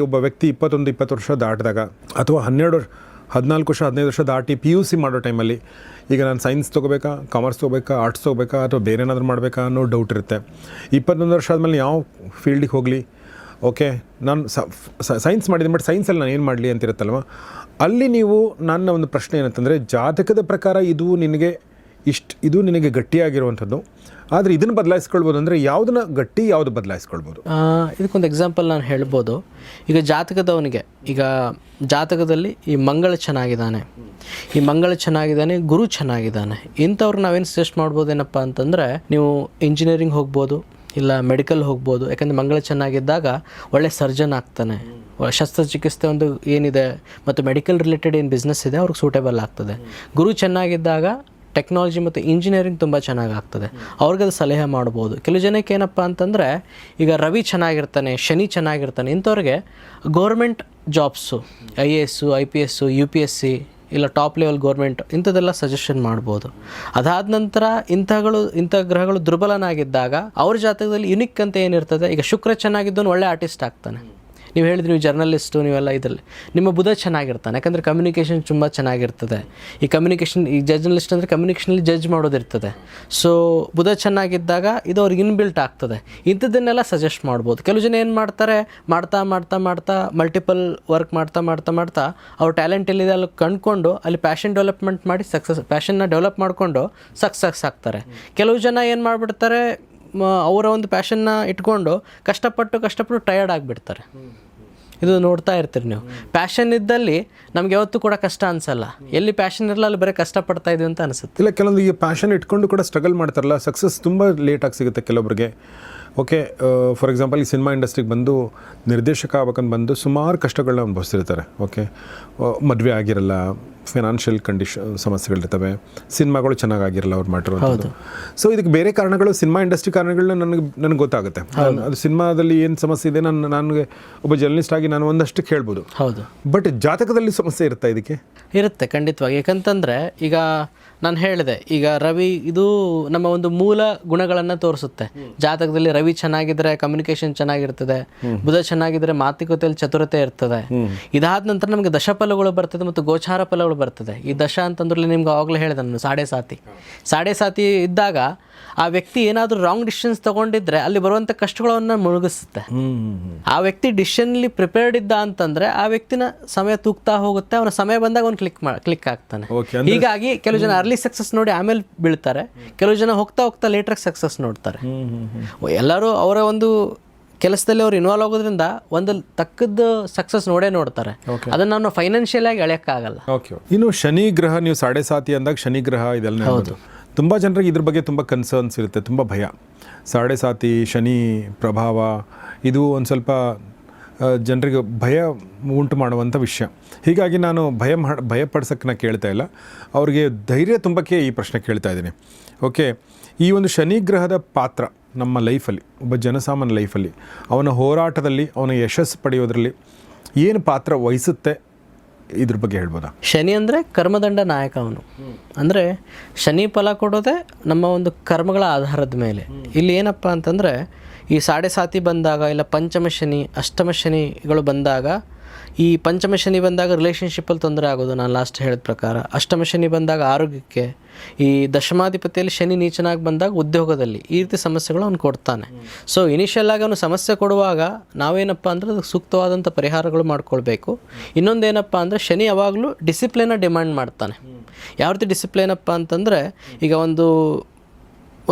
ಒಬ್ಬ ವ್ಯಕ್ತಿ 21-20 ವರ್ಷ ದಾಟಿದಾಗ, ಅಥವಾ 14 ವರ್ಷ 15 ವರ್ಷ ದಾಟಿ PUC ಮಾಡೋ ಟೈಮಲ್ಲಿ ಈಗ ನಾನು ಸೈನ್ಸ್ ತೊಗೋಬೇಕಾ, ಕಾಮರ್ಸ್ ತೊಗೋಬೇಕಾ, ಆರ್ಟ್ಸ್ ತೊಗೋಬೇಕಾ, ಅಥವಾ ಬೇರೆ ಏನಾದರೂ ಮಾಡಬೇಕಾ ಅನ್ನೋ ಡೌಟ್ ಇರುತ್ತೆ. 21 ವರ್ಷ ಆದಮೇಲೆ ಯಾವ ಫೀಲ್ಡಿಗೆ ಹೋಗಲಿ, ಓಕೆ ನಾನು ಸೈನ್ಸ್ ಮಾಡಿದ್ದೀನಿ ಬಟ್ ಸೈನ್ಸಲ್ಲಿ ನಾನು ಏನು ಮಾಡಲಿ ಅಂತಿರುತ್ತಲ್ವ. ಅಲ್ಲಿ ನೀವು ನನ್ನ ಒಂದು ಪ್ರಶ್ನೆ ಏನಂತಂದರೆ, ಜಾತಕದ ಪ್ರಕಾರ ಇದು ನಿನಗೆ ಗಟ್ಟಿಯಾಗಿರುವಂಥದ್ದು, ಆದರೆ ಇದನ್ನು ಬದಲಾಯಿಸ್ಕೊಳ್ಬೋದು ಅಂದರೆ ಯಾವುದನ್ನ ಗಟ್ಟಿ, ಯಾವುದು ಬದಲಾಯಿಸ್ಕೊಳ್ಬೋದು? ಇದಕ್ಕೊಂದು ಎಕ್ಸಾಂಪಲ್ ನಾನು ಹೇಳ್ಬೋದು. ಈಗ ಜಾತಕದವನಿಗೆ, ಈಗ ಜಾತಕದಲ್ಲಿ ಈ ಮಂಗಳ ಚೆನ್ನಾಗಿದ್ದಾನೆ, ಗುರು ಚೆನ್ನಾಗಿದ್ದಾನೆ, ಇಂಥವ್ರಿಗೆ ನಾವೇನು ಸಜೆಸ್ಟ್ ಮಾಡ್ಬೋದು ಏನಪ್ಪ ಅಂತಂದರೆ, ನೀವು ಇಂಜಿನಿಯರಿಂಗ್ ಹೋಗ್ಬೋದು, ಇಲ್ಲ ಮೆಡಿಕಲ್ ಹೋಗ್ಬೋದು. ಯಾಕಂದರೆ ಮಂಗಳ ಚೆನ್ನಾಗಿದ್ದಾಗ ಒಳ್ಳೆ ಸರ್ಜನ್ ಆಗ್ತಾನೆ, ಶಸ್ತ್ರಚಿಕಿತ್ಸೆ ಒಂದು ಏನಿದೆ ಮತ್ತು ಮೆಡಿಕಲ್ ರಿಲೇಟೆಡ್ ಏನು ಬಿಸ್ನೆಸ್ ಇದೆ ಅವ್ರಿಗೆ ಸೂಟೇಬಲ್ ಆಗ್ತದೆ. ಗುರು ಚೆನ್ನಾಗಿದ್ದಾಗ ಟೆಕ್ನಾಲಜಿ ಮತ್ತು ಇಂಜಿನಿಯರಿಂಗ್ ತುಂಬ ಚೆನ್ನಾಗಾಗ್ತದೆ, ಅವ್ರಿಗದು ಸಲಹೆ ಮಾಡ್ಬೋದು. ಕೆಲವು ಜನಕ್ಕೆ ಏನಪ್ಪ ಅಂತಂದರೆ, ಈಗ ರವಿ ಚೆನ್ನಾಗಿರ್ತಾನೆ, ಶನಿ ಚೆನ್ನಾಗಿರ್ತಾನೆ, ಇಂಥವ್ರಿಗೆ government jobs, IAS, IPS, UPSC, ಇಲ್ಲ ಟಾಪ್ ಲೆವೆಲ್ ಗೌರ್ಮೆಂಟ್ ಇಂಥದ್ದೆಲ್ಲ ಸಜೆಷನ್ ಮಾಡ್ಬೋದು. ಅದಾದ ನಂತರ ಇಂಥ ಗ್ರಹಗಳು ದುರ್ಬಲನಾಗಿದ್ದಾಗ ಅವ್ರ ಜಾತಕದಲ್ಲಿ ಯುನಿಕ್ ಅಂತ ಏನಿರ್ತದೆ, ಈಗ ಶುಕ್ರ ಚೆನ್ನಾಗಿದ್ದವನು ಒಳ್ಳೆ ಆರ್ಟಿಸ್ಟ್ ಆಗ್ತಾನೆ. ನೀವು ಹೇಳಿದ್ರಿ ನೀವು ಜರ್ನಲಿಸ್ಟು ನೀವೆಲ್ಲ ಇದರಲ್ಲಿ ನಿಮ್ಮ ಬುಧ ಚೆನ್ನಾಗಿರ್ತಾನೆ, ಯಾಕಂದರೆ ಕಮ್ಯುನಿಕೇಷನ್ ತುಂಬ ಚೆನ್ನಾಗಿರ್ತದೆ. ಈ ಕಮ್ಯುನಿಕೇಷನ್, ಈ ಜರ್ನಲಿಸ್ಟ್ ಅಂದರೆ ಕಮ್ಯುನಿಕೇಷನಲ್ಲಿ ಜಡ್ಜ್ ಮಾಡೋದಿರ್ತದೆ. ಸೊ ಬುಧ ಚೆನ್ನಾಗಿದ್ದಾಗ ಇದು ಅವ್ರಿಗೆ ಇನ್ಬಿಲ್ಟ್ ಆಗ್ತದೆ. ಇಂಥದ್ದನ್ನೆಲ್ಲ ಸಜೆಸ್ಟ್ ಮಾಡ್ಬೋದು. ಕೆಲವು ಜನ ಏನು ಮಾಡ್ತಾರೆ, ಮಾಡ್ತಾ ಮಾಡ್ತಾ ಮಾಡ್ತಾ ಮಲ್ಟಿಪಲ್ ವರ್ಕ್ ಮಾಡ್ತಾ ಮಾಡ್ತಾ ಮಾಡ್ತಾ ಅವ್ರ ಟ್ಯಾಲೆಂಟ್ ಎಲ್ಲಿದೆ ಅಲ್ಲಿ ಕಂಡುಕೊಂಡು ಅಲ್ಲಿ ಪ್ಯಾಷನ್ ಡೆವಲಪ್ಮೆಂಟ್ ಮಾಡಿ ಪ್ಯಾಷನ್ನ ಡೆವಲಪ್ ಮಾಡಿಕೊಂಡು ಸಕ್ಸಸ್ ಆಗ್ತಾರೆ. ಕೆಲವು ಜನ ಏನು ಮಾಡಿಬಿಡ್ತಾರೆ, ಅವರ ಒಂದು ಪ್ಯಾಷನ್ನ ಇಟ್ಕೊಂಡು ಕಷ್ಟಪಟ್ಟು ಟಯರ್ಡ್ ಆಗಿಬಿಡ್ತಾರೆ. ಇದು ನೋಡ್ತಾ ಇರ್ತೀರಿ ನೀವು. ಪ್ಯಾಷನ್ ಇದ್ದಲ್ಲಿ ನಮ್ಗೆ ಯಾವತ್ತೂ ಕೂಡ ಕಷ್ಟ ಅನ್ಸಲ್ಲ. ಎಲ್ಲಿ ಪ್ಯಾಷನ್ ಇರಲ್ಲ ಅಲ್ಲಿ ಬರೀ ಕಷ್ಟಪಡ್ತಾ ಇದೀವಿ ಅಂತ ಅನಿಸುತ್ತೆ. ಇಲ್ಲ, ಕೆಲವೊಂದು ಈ ಪ್ಯಾಷನ್ ಇಟ್ಕೊಂಡು ಕೂಡ ಸ್ಟ್ರಗಲ್ ಮಾಡ್ತಾರಲ್ಲ, ಸಕ್ಸಸ್ ತುಂಬ ಲೇಟಾಗಿ ಸಿಗುತ್ತೆ ಕೆಲವೊಬ್ಬರಿಗೆ. ಓಕೆ, ಫಾರ್ ಎಕ್ಸಾಂಪಲ್ ಈ ಸಿನಿಮಾ ಇಂಡಸ್ಟ್ರಿಗೆ ಬಂದು ನಿರ್ದೇಶಕ ಆಗ್ಬೇಕಂತ ಬಂದು ಸುಮಾರು ಕಷ್ಟಗಳನ್ನ ಅನುಭವಿಸ್ತಿರ್ತಾರೆ. ಓಕೆ, ಮದುವೆ ಆಗಿರಲ್ಲ, ಫೈನಾನ್ಷಿಯಲ್ ಸಮಸ್ಯೆಗಳಿರ್ತವೆ, ಸಿನಿಮಾಗಳು ಚೆನ್ನಾಗಿರಲ್ಲ ಅವ್ರು ಮಾಡಿರೋದು. ಸೊ ಇದಕ್ಕೆ ಬೇರೆ ಕಾರಣಗಳು, ಸಿನಿಮಾ ಇಂಡಸ್ಟ್ರಿ ಕಾರಣಗಳನ್ನ ನನಗೆ ಗೊತ್ತಾಗುತ್ತೆ. ಅದು ಸಿನಿಮಾದಲ್ಲಿ ಏನು ಸಮಸ್ಯೆ ಇದೆ ನನಗೆ ಒಬ್ಬ ಜರ್ನಲಿಸ್ಟ್ ಆಗಿ ನಾನು ಒಂದಷ್ಟು ಕೇಳ್ಬೋದು. ಹೌದು, ಬಟ್ ಜಾತಕದಲ್ಲಿ ಸಮಸ್ಯೆ ಇರುತ್ತಾ ಇದಕ್ಕೆ? ಇರುತ್ತೆ ಖಂಡಿತವಾಗಿ. ಯಾಕಂತಂದರೆ ಈಗ ನಾನು ಹೇಳಿದೆ, ಈಗ ರವಿ ಇದು ನಮ್ಮ ಒಂದು ಮೂಲ ಗುಣಗಳನ್ನು ತೋರಿಸುತ್ತೆ. ಜಾತಕದಲ್ಲಿ ರವಿ ಚೆನ್ನಾಗಿದ್ರೆ ಕಮ್ಯುನಿಕೇಷನ್ ಚೆನ್ನಾಗಿರ್ತದೆ, ಬುಧ ಚೆನ್ನಾಗಿದ್ರೆ ಮಾತುಕತೆಯಲ್ಲಿ ಚತುರತೆ ಇರ್ತದೆ. ಇದಾದ ನಂತರ ನಮಗೆ ದಶಫಲಗಳು ಬರ್ತದೆ ಮತ್ತು ಗೋಚಾರ ಫಲಗಳು ಬರ್ತದೆ. ಈ ದಶ ಅಂತಂದ್ರಲ್ಲಿ ನಿಮ್ಗೆ ಆವಾಗಲೇ ಹೇಳಿದೆ ನಾನು, ಸಾಡೆ ಸಾತಿ ಇದ್ದಾಗ ಆ ವ್ಯಕ್ತಿ ಏನಾದರೂ ರಾಂಗ್ ಡಿಸಿಷನ್ಸ್ ತೊಗೊಂಡಿದ್ರೆ ಅಲ್ಲಿ ಬರುವಂಥ ಕಷ್ಟಗಳನ್ನು ಮುಳುಗಿಸುತ್ತೆ. ಆ ವ್ಯಕ್ತಿ ಡಿಸಿಷನ್ಲಿ ಪ್ರಿಪೇರ್ಡ್ ಇದ್ದ ಅಂತಂದರೆ ಆ ವ್ಯಕ್ತಿನ ಸಮಯ ತೂಗ್ತಾ ಹೋಗುತ್ತೆ, ಅವನ ಸಮಯ ಬಂದಾಗ ಅವ್ನು ಕ್ಲಿಕ್ ಆಗ್ತಾನೆ. ಹೀಗಾಗಿ ಕೆಲವು ಜನ ಅರ್ಲಿ ಸಕ್ಸಸ್ ನೋಡಿ ಆಮೇಲೆ ಬೀಳ್ತಾರೆ, ಕೆಲವು ಜನ ಹೋಗ್ತಾ ಲೇಟ್ರಾಗಿ ಸಕ್ಸಸ್ ನೋಡ್ತಾರೆ. ಎಲ್ಲರೂ ಅವರ ಒಂದು ಕೆಲಸದಲ್ಲಿ ಅವ್ರು ಇನ್ವಾಲ್ವ್ ಆಗೋದ್ರಿಂದ ಒಂದು ತಕ್ಕದ್ದು ಸಕ್ಸಸ್ ನೋಡ್ತಾರೆ. ಅದನ್ನು ನಾವು ಫೈನಾನ್ಷಿಯಲ್ ಆಗಿ ಎಳೆಯೋಕ್ಕಾಗಲ್ಲ. ಇನ್ನು ಶನಿ ಗ್ರಹ, ನೀವು ಸಾಡೆ ಸಾತಿ ಅಂದಾಗ ಶನಿ ಗ್ರಹ ಇದೆಲ್ಲ ತುಂಬ ಜನರಿಗೆ ಇದ್ರ ಬಗ್ಗೆ ತುಂಬ ಕನ್ಸರ್ನ್ಸ್ ಇರುತ್ತೆ, ತುಂಬ ಭಯ. ಸಾಡೆ ಸಾತಿ ಶನಿ ಪ್ರಭಾವ ಇದು ಒಂದು ಸ್ವಲ್ಪ ಜನರಿಗೆ ಭಯ ಉಂಟು ಮಾಡುವಂಥ ವಿಷಯ. ಹೀಗಾಗಿ ನಾನು ಭಯಪಡಿಸೋಕ್ಕೆ ನಾನು ಕೇಳ್ತಾ ಇಲ್ಲ, ಅವ್ರಿಗೆ ಧೈರ್ಯ ತುಂಬಕ್ಕೆ ಈ ಪ್ರಶ್ನೆ ಕೇಳ್ತಾ ಇದ್ದೀನಿ. ಓಕೆ, ಈ ಒಂದು ಶನಿ ಗ್ರಹದ ಪಾತ್ರ ನಮ್ಮ ಲೈಫಲ್ಲಿ, ಒಬ್ಬ ಜನಸಾಮಾನ್ಯ ಲೈಫಲ್ಲಿ, ಅವನ ಹೋರಾಟದಲ್ಲಿ, ಅವನ ಯಶಸ್ಸು ಪಡೆಯೋದ್ರಲ್ಲಿ ಏನು ಪಾತ್ರ ವಹಿಸುತ್ತೆ, ಇದ್ರ ಬಗ್ಗೆ ಹೇಳ್ಬೋದಾ? ಶನಿ ಅಂದರೆ ಕರ್ಮದಂಡ ನಾಯಕ. ಅವನು ಅಂದರೆ ಶನಿ ಫಲ ಕೊಡೋದೇ ನಮ್ಮ ಒಂದು ಕರ್ಮಗಳ ಆಧಾರದ ಮೇಲೆ. ಇಲ್ಲಿ ಏನಪ್ಪ ಅಂತಂದರೆ ಈ ಸಾಡೆ ಸಾತಿ ಬಂದಾಗ, ಇಲ್ಲ ಪಂಚಮ ಶನಿ, ಅಷ್ಟಮ ಶನಿಗಳು ಬಂದಾಗ, ಈ ಪಂಚಮ ಶನಿ ಬಂದಾಗ ರಿಲೇಷನ್ಶಿಪ್ಪಲ್ಲಿ ತೊಂದರೆ ಆಗೋದು, ನಾನು ಲಾಸ್ಟ್ ಹೇಳಿದ ಪ್ರಕಾರ. ಅಷ್ಟಮ ಶನಿ ಬಂದಾಗ ಆರೋಗ್ಯಕ್ಕೆ, ಈ ದಶಮಾಧಿಪತಿಯಲ್ಲಿ ಶನಿ ನೀಚನಾಗಿ ಬಂದಾಗ ಉದ್ಯೋಗದಲ್ಲಿ, ಈ ರೀತಿ ಸಮಸ್ಯೆಗಳು ಅವನು ಕೊಡ್ತಾನೆ. ಸೊ ಇನಿಷಿಯಲ್ ಆಗಿ ಅವನು ಸಮಸ್ಯೆ ಕೊಡುವಾಗ ನಾವೇನಪ್ಪ ಅಂದರೆ ಅದಕ್ಕೆ ಸೂಕ್ತವಾದಂಥ ಪರಿಹಾರಗಳು ಮಾಡ್ಕೊಳ್ಬೇಕು. ಇನ್ನೊಂದೇನಪ್ಪ ಅಂದರೆ ಶನಿ ಯಾವಾಗಲೂ ಡಿಸಿಪ್ಲಿನ ಡಿಮ್ಯಾಂಡ್ ಮಾಡ್ತಾನೆ. ಯಾವ ರೀತಿ ಡಿಸಿಪ್ಲಿನಪ್ಪ ಅಂತಂದರೆ, ಈಗ